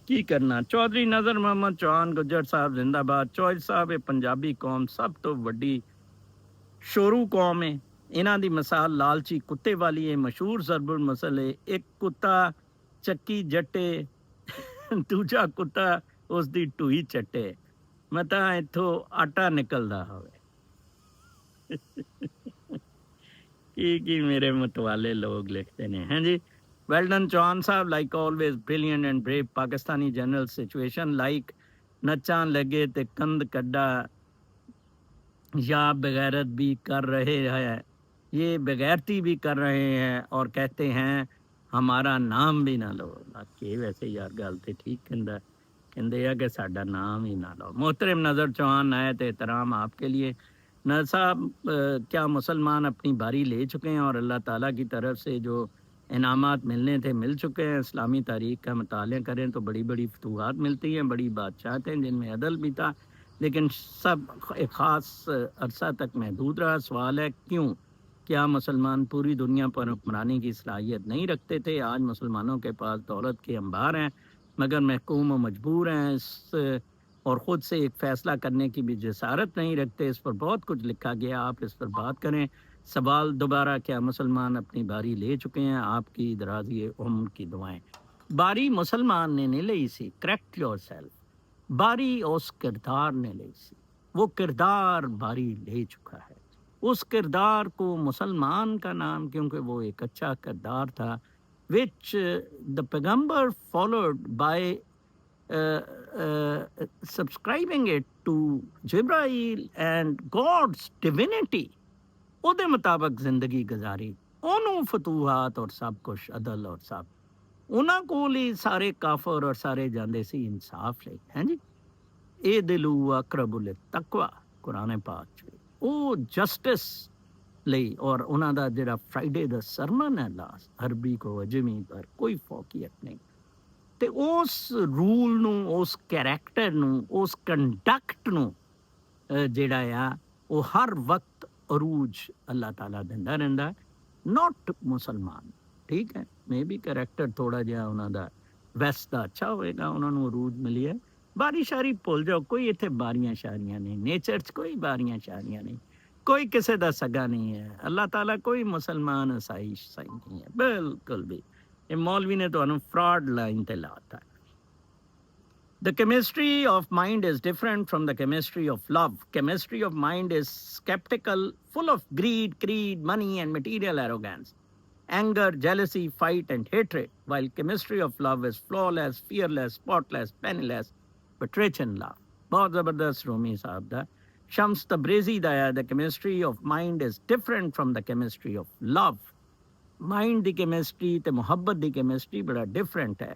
ਕੀ ਕਰਨਾ. ਚੌਧਰੀ ਨਜ਼ਰ ਮੁਹੰਮਦ ਚੌਹਾਨ ਗੁੱਜਰ ਸਾਹਿਬ ਜ਼ਿੰਦਾਬਾਦ. ਚੌਧਰੀ ਸਾਹਿਬ ਇਹ ਪੰਜਾਬੀ ਕੌਮ ਸਭ ਤੋਂ ਵੱਡੀ ਸ਼ੋਰੂ ਕੌਮ ਹੈ. ਇਹਨਾਂ ਦੀ ਮਿਸਾਲ ਲਾਲਚੀ ਕੁੱਤੇ ਵਾਲੀ ਹੈ. ਮਸ਼ਹੂਰ ਜ਼ਰਬੁਲ ਮਸਲ ਹੈ ਇੱਕ ਕੁੱਤਾ ਚੱਕੀ ਜੱਟੇ ਦੂਜਾ ਕੁੱਤਾ ਉਸ ਦੀ ਢੂਈ ਚੱਟੇ. ਮੈਂ ਤਾਂ ਇੱਥੋਂ ਆਟਾ ਨਿਕਲਦਾ ਹੋਵੇ. ਕੀ ਮੇਰੇ ਮਤਵਾਲੇ ਲੋਕ ਲਿਖਦੇ ਨੇ. ਹਾਂਜੀ. Well done, Chauhan Saab. Like always, brilliant and brave Pakistani general situation. Like Nachan lage te kand kadda या बगैरत भी कर रहे हैं, ये बगैरती भी कर रहे हैं और कहते हैं हमारा नाम भी ना लो. कि वैसे यार गल तो ठीक कहते हैं कि साडा नाम ही ना लो. मोहतरम नज़र चौहान आए थे एहतराम आपके लिए. नज़र साहब क्या मुसलमान अपनी बारी ले चुके हैं और अल्लाह ताला की तरफ से जो इनामात मिलने थे मिल चुके हैं. इस्लामी तारीख़ का मुताला करें तो बड़ी बड़ी फतूहात मिलती हैं, बड़ी बादशाहत हैं जिनमें अदल भी था, लेकिन सब एक ख़ास अरसा तक महदूद रहा. सवाल है क्यों? क्या मुसलमान पूरी दुनिया पर हुक्मरानी की सलाहियत नहीं रखते थे? आज मुसलमानों के पास दौलत के अंबार हैं मगर महकूम व मजबूर हैं. इस اور خود سے ایک فیصلہ کرنے کی بھی جسارت نہیں رکھتے. اس پر بہت کچھ لکھا گیا, آپ اس پر بات کریں. سوال دوبارہ, کیا مسلمان اپنی باری لے چکے ہیں؟ آپ کی درازی عمر کی دعائیں. باری مسلمان نے نہیں لئی سی, کریکٹ یور سیلف. باری اس کردار نے لئی سی, وہ کردار باری لے چکا ہے. اس کردار کو مسلمان کا نام, کیونکہ وہ ایک اچھا کردار تھا, which the پیغمبر followed by subscribing it to Jibreel and God's divinity. او دے مطابق زندگی گزاری, انہوں فتوحات اور سب کچھ عدل اور سب انہاں کول ہی سارے کافر اور سارے جاندے سی انصاف لئی. ہیں جی, اے دلو اقرب للتقوی قرآن پاک چ او جسٹس لئی. اور انہاں دا جڑا فرائیڈے دا سرمن ہے لاس عربی کو عجمی پر کوئی فوقیت نہیں. تے اس رول نو, اس کیریکٹر نو, اس کنڈکٹ نو جڑا آ وہ ہر وقت عروج اللہ تعالیٰ دیندا رہندا, ناٹ مسلمان. ٹھیک ہے, میں بھی کریکٹر تھوڑا جہا انہاں دا ویسٹ دا اچھا ہوئے گا, انہاں نو عروج ملی ہے. باری شاری بھول جاؤ, کوئی اتنے باریاں شاریاں نہیں, نیچر چ کوئی باریاں شاریاں نہیں, کوئی کسے دا سگا نہیں ہے. اللہ تعالیٰ کوئی مسلمان عیسائی نہیں ہے بالکل بھی. یہ مولوی نے تو فراڈ لائن تے لاتا ہے. The chemistry of mind is different from the chemistry of love. Chemistry of mind is skeptical, full of greed, money and material arrogance, anger, jealousy, fight and hatred, while chemistry of love is flawless, fearless, spotless, penniless, but rich in love. بہت زبردست رومی صاحب دا. شمس تبریزی دا ہے, the chemistry of mind is different from the chemistry of love. Mind the chemistry تے محبت دی chemistry بڑا different ہے.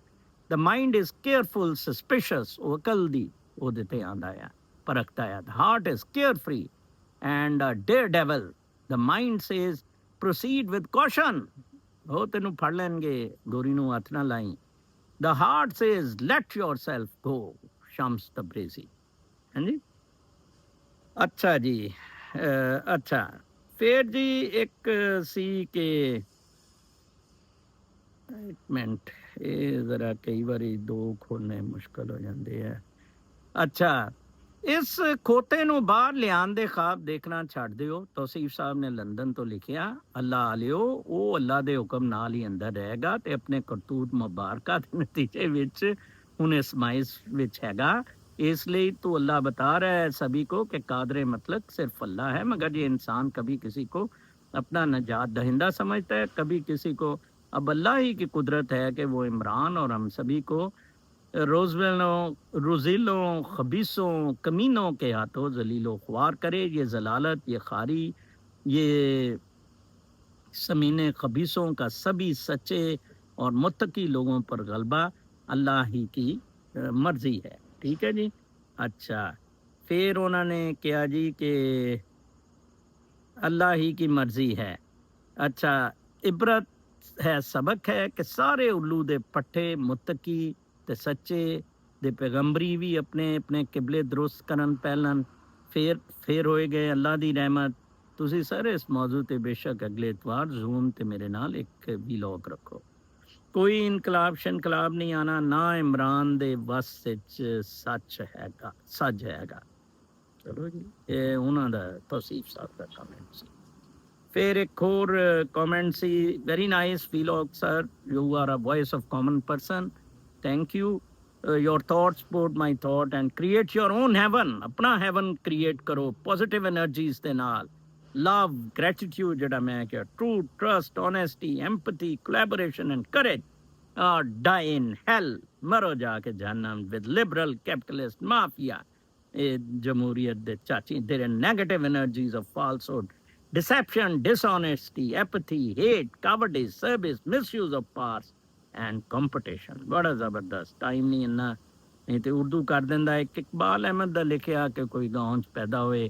The mind is careful, suspicious, وہ عقل دی وہ دیتے آندا ہے, پرکھتا ہے. The heart is carefree and daredevil. The mind says proceed with caution, وہ تینوں پھڑ لین گے, گوری نو ہاتھ نہ لائیں. The heart says let yourself go. Shams Tabrizi. ہاں جی, اچھا جی. اچھا پھر جی ایک سی کہ ایک منٹ, یہ ذرا کئی باری دو کھولنے مشکل ہو جاندے ہیں. اچھا, اس کھوتے نو باہر لیان دے خواب دیکھنا چھڑ دیو. توصیف صاحب نے لندن تو لکھیا, اللہ علیو او اللہ دے حکم نال ہی اندر رہے گا تے اپنے کرتوت مبارکہ دے نتیجے وچ ہن اسمائز وچ ہے گا. اس لیے تو اللہ بتا رہا ہے سبھی کو کہ قادر مطلق صرف اللہ ہے, مگر یہ انسان کبھی کسی کو اپنا نجات دہندہ سمجھتا ہے, کبھی کسی کو. اب اللہ ہی کی قدرت ہے کہ وہ عمران اور ہم سبھی کو روزیلوں, خبیثوں, کمینوں کے ہاتھوں ذلیل و خوار کرے. یہ ضلالت, یہ خاری, یہ سمینے خبیثوں کا سبھی سچے اور متقی لوگوں پر غلبہ اللہ ہی کی مرضی ہے. ٹھیک ہے جی. اچھا پھر انہوں نے کیا جی کہ اللہ ہی کی مرضی ہے. اچھا, عبرت ہے, سبق ہے کہ سارے الو دے پٹھے متقی تے سچے دے پیغمبری بھی اپنے اپنے قبلے درست کرن پہلن پھر ہوئے گئے اللہ دی رحمت. تسی سر اس موضوع تے بے شک اگلے اتوار زوم تے میرے نال ایک ویلاگ رکھو. کوئی انقلاب شنقلاب نہیں آنا, نہ عمران دے وس وچ سچ ہے گا, سچ ہے گا. چلو جی, یہ انہاں دا توصیف صاحب کا کامنٹ سی. پھر ایک اور کامنٹ سی, very nice vlog sir, you are a voice of common person, thank you. Your thoughts put my thought and create your own heaven. اپنا ہیون کریٹ کرو پازیٹیو انرجیز دے نال. لو, گریٹیٹیوڈ جڑا میں کہ truth, trust, honesty, empathy, collaboration and courage. Die in hell, مرو جا کے جہنم ود لبرل کیپٹلسٹ مافیا. جمہوریت دے چاچی their negative energies of falsehood, deception, dishonesty, apathy, hate, cowardice, service, misuse of powers and competition. بڑا زبردست. ٹائم نہیں اننا, نہیں تو اردو کر دینا. ایک اقبال احمد دا لکھیا کہ کوئی گاؤں چ پیدا ہوئے,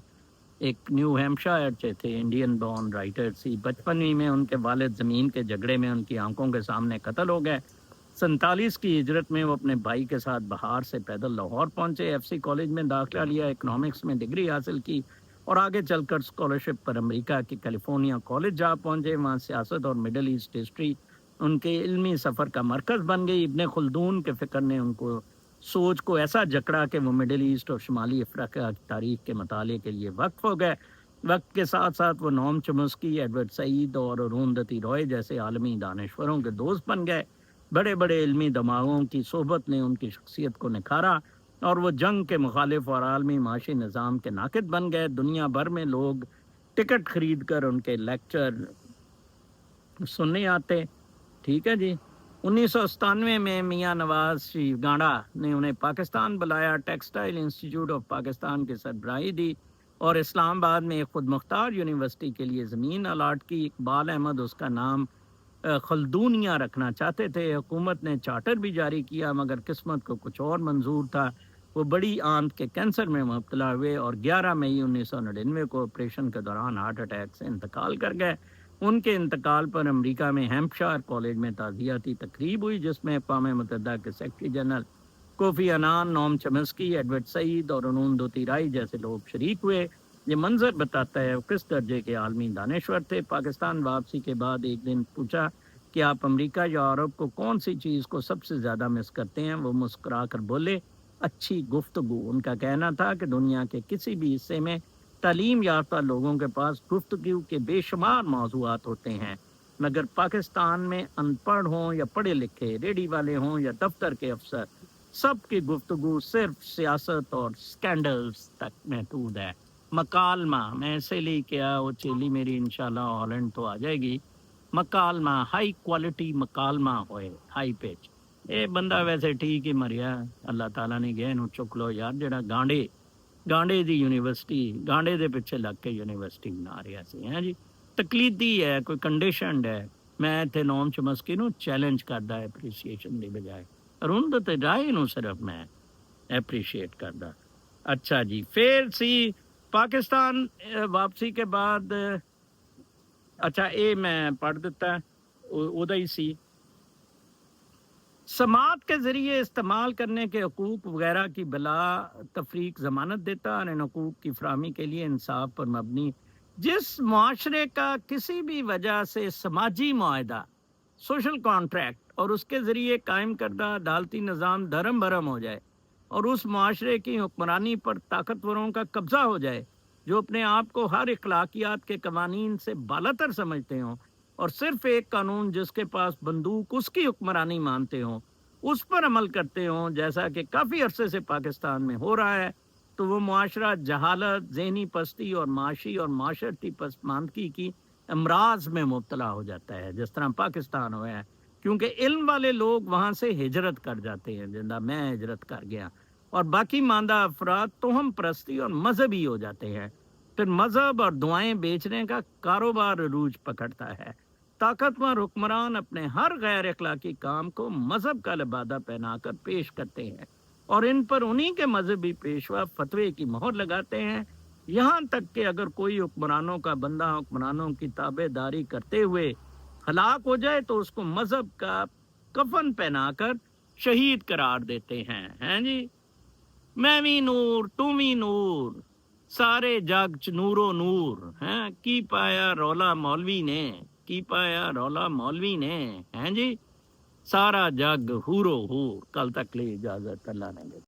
ایک نیو ہیمپشائر چ تھے, انڈین بورن رائٹر سی. بچپن ہی میں ان کے والد زمین کے جھگڑے میں ان کی آنکھوں کے سامنے قتل ہو گئے. 47 کی ہجرت میں وہ اپنے بھائی کے ساتھ بہار سے پیدل لاہور پہنچے. ایف سی کالج میں داخلہ لیا, اکنامکس میں ڈگری حاصل کی اور آگے چل کر اسکالرشپ پر امریکہ کی کیلیفورنیا کالج جا پہنچے. وہاں سیاست اور مڈل ایسٹ ہسٹری ان کے علمی سفر کا مرکز بن گئی. ابن خلدون کے فکر نے ان کو सोच को ऐसा जकड़ा कि वो मिडिल ईस्ट और शुमाली अफ्रीका की तारीख के मताले के लिए वक्फ हो गए। वक्त के साथ साथ वो नोम चॉम्स्की, एडवर्ड सईद और अरुंधति रॉय जैसे आलमी दानश्वरों के दोस्त बन गए। बड़े बड़े इल्मी दमागों की सोहबत ने उनकी शख्सियत को निखारा और वो जंग के मुखालिफ और आलमी माशी निज़ाम के नाकिद बन गए। दुनिया भर में लोग टिकट खरीद कर उनके लेक्चर सुनने आते। ठीक है जी। 1997 में मियाँ नवाज शरीफ गांडा ने उन्हें पाकिस्तान बुलाया। टेक्सटाइल इंस्टीट्यूट ऑफ पाकिस्तान की सरबराही दी और इस्लामाबाद में एक खुद मुख्तार यूनिवर्सिटी के लिए ज़मीन अलाट की। इकबाल अहमद उसका नाम खलदूनिया रखना चाहते थे। हुकूमत ने चार्टर भी जारी किया मगर किस्मत को कुछ और मंजूर था। वो बड़ी आंत के कैंसर में मुब्तला हुए और 11 मई 1999 को ऑपरेशन के दौरान हार्ट अटैक से इंतकाल कर गए। उनके इंतकाल पर अमेरिका में हैम्पशायर कॉलेज में ताज़ियाती तकरीब हुई जिसमें अक़वाम मुत्तहिदा के secretary general coffee अनान, Noam Chomsky, Edward Said और अरुंधति राय जैसे लोग शरीक हुए। ये मंजर बताता है वो किस दर्जे के आलमी दानश्वर थे। पाकिस्तान वापसी के बाद एक दिन पूछा कि आप अमेरिका या अरब को कौन सी चीज़ को सबसे ज़्यादा मिस करते हैं। वो मुस्कुरा कर बोले, अच्छी गुफ्तगू। उनका कहना था कि दुनिया के किसी भी हिस्से में तालीम याफ्ता लोगों के पास गुफ्तगू के बेशुमार मौज़ूआत होते हैं मगर पाकिस्तान में अनपढ़ हों या पढ़े लिखे, रेडी वाले हों या दफ्तर के अफसर, सबकी गुफ्तगू सिर्फ सियासत और स्कैंडल्स तक महदूद है। मकालमा मैं इसे लेके आया, वो चेली मेरी इंशाल्लाह हॉलैंड तो आ जाएगी। मकालमा हाई क्वालिटी मकालमा होए, हाई पिच। ਇਹ ਬੰਦਾ ਵੈਸੇ ਠੀਕ ਹੀ ਮਰਿਆ, ਅੱਲਾਹ ਤਾਲਾ ਨੇ ਗਿਆ ਇਹਨੂੰ ਚੁੱਕ ਲਓ ਯਾਰ। ਜਿਹੜਾ ਗਾਂਡੇ ਦੀ ਯੂਨੀਵਰਸਿਟੀ, ਗਾਂਡੇ ਦੇ ਪਿੱਛੇ ਲੱਗ ਕੇ ਯੂਨੀਵਰਸਿਟੀ ਬਣਾ ਰਿਹਾ ਸੀ ਹੈ ਜੀ। ਤਕਲੀਦੀ ਹੈ, ਕੋਈ ਕੰਡੀਸ਼ਨਡ ਹੈ। ਮੈਂ ਇੱਥੇ ਨੋਮ ਚਮਸਕੀ ਨੂੰ ਚੈਲੰਜ ਕਰਦਾ ਐਪਰੀਸੀਏਸ਼ਨ ਦੀ ਬਜਾਏ। ਅਰੁੰਧਤੀ ਰਾਏ ਨੂੰ ਸਿਰਫ ਮੈਂ ਐਪਰੀਸ਼ੀਏਟ ਕਰਦਾ। ਅੱਛਾ ਜੀ, ਫਿਰ ਸੀ ਪਾਕਿਸਤਾਨ ਵਾਪਸੀ ਕੇ ਬਾਅਦ। ਅੱਛਾ, ਇਹ ਮੈਂ ਪੜ੍ਹ ਦਿੱਤਾ, ਉਹਦਾ ਹੀ ਸੀ। समात के ज़रिए इस्तेमाल करने के हकूक़ वगैरह की बिला तफरीक ज़मानत देता और इन हकूक़ की फराहमी के लिए इंसाफ पर मबनी जिस माशरे का किसी भी वजह से समाजी मुआहदा, सोशल कॉन्ट्रैक्ट और उसके ज़रिए कायम करदा अदालती निज़ाम धर्म भरम हो जाए और उस माशरे की हुक्मरानी पर ताकतवरों का कब्ज़ा हो जाए जो अपने आप को हर इखलाकियात के कवानीन से बालातर समझते हों और सिर्फ एक कानून जिसके पास बंदूक उसकी हुक्मरानी मानते हों उस पर अमल करते हों, जैसा कि काफ़ी अरसे से पाकिस्तान में हो रहा है, तो वो मुआशरा जहालत, ज़हनी पस्ती और माशी और माशरती पसमानदगी की अमराज में मुब्तला हो जाता है जिस तरह पाकिस्तान हुआ है। क्योंकि इल्म वाले लोग वहाँ से हिजरत कर जाते हैं, जिंदा मैं हिजरत कर गया, और बाकी मांदा अफराद तोहम परस्ती और मजहबी हो जाते हैं। फिर मजहब और दुआएं बेचने का कारोबार अरूज पकड़ता है। ताकतवर हुक्मरान अपने हर गैर अखलाकी काम को मजहब का लिबादा पहनाकर पेश करते हैं और इन पर उन्हीं के मजहबी पेशवा फतवे की मोहर लगाते हैं। यहाँ तक कि अगर कोई हुक्मरानों का बंदा हुक्मरानों की ताबेदारी करते हुए हलाक हो जाए तो उसको मजहब का कफन पहनाकर शहीद करार देते हैं जी। मैं भी नूर, तुम ही नूर, सारे जग च नूरो नूर। हैं की पाया रौला मौलवी ने, की पाया रौला मौलवी ने, हैं जी। सारा जग हूरो हूर। कल तक ले इजाजत, अल्लाह ने।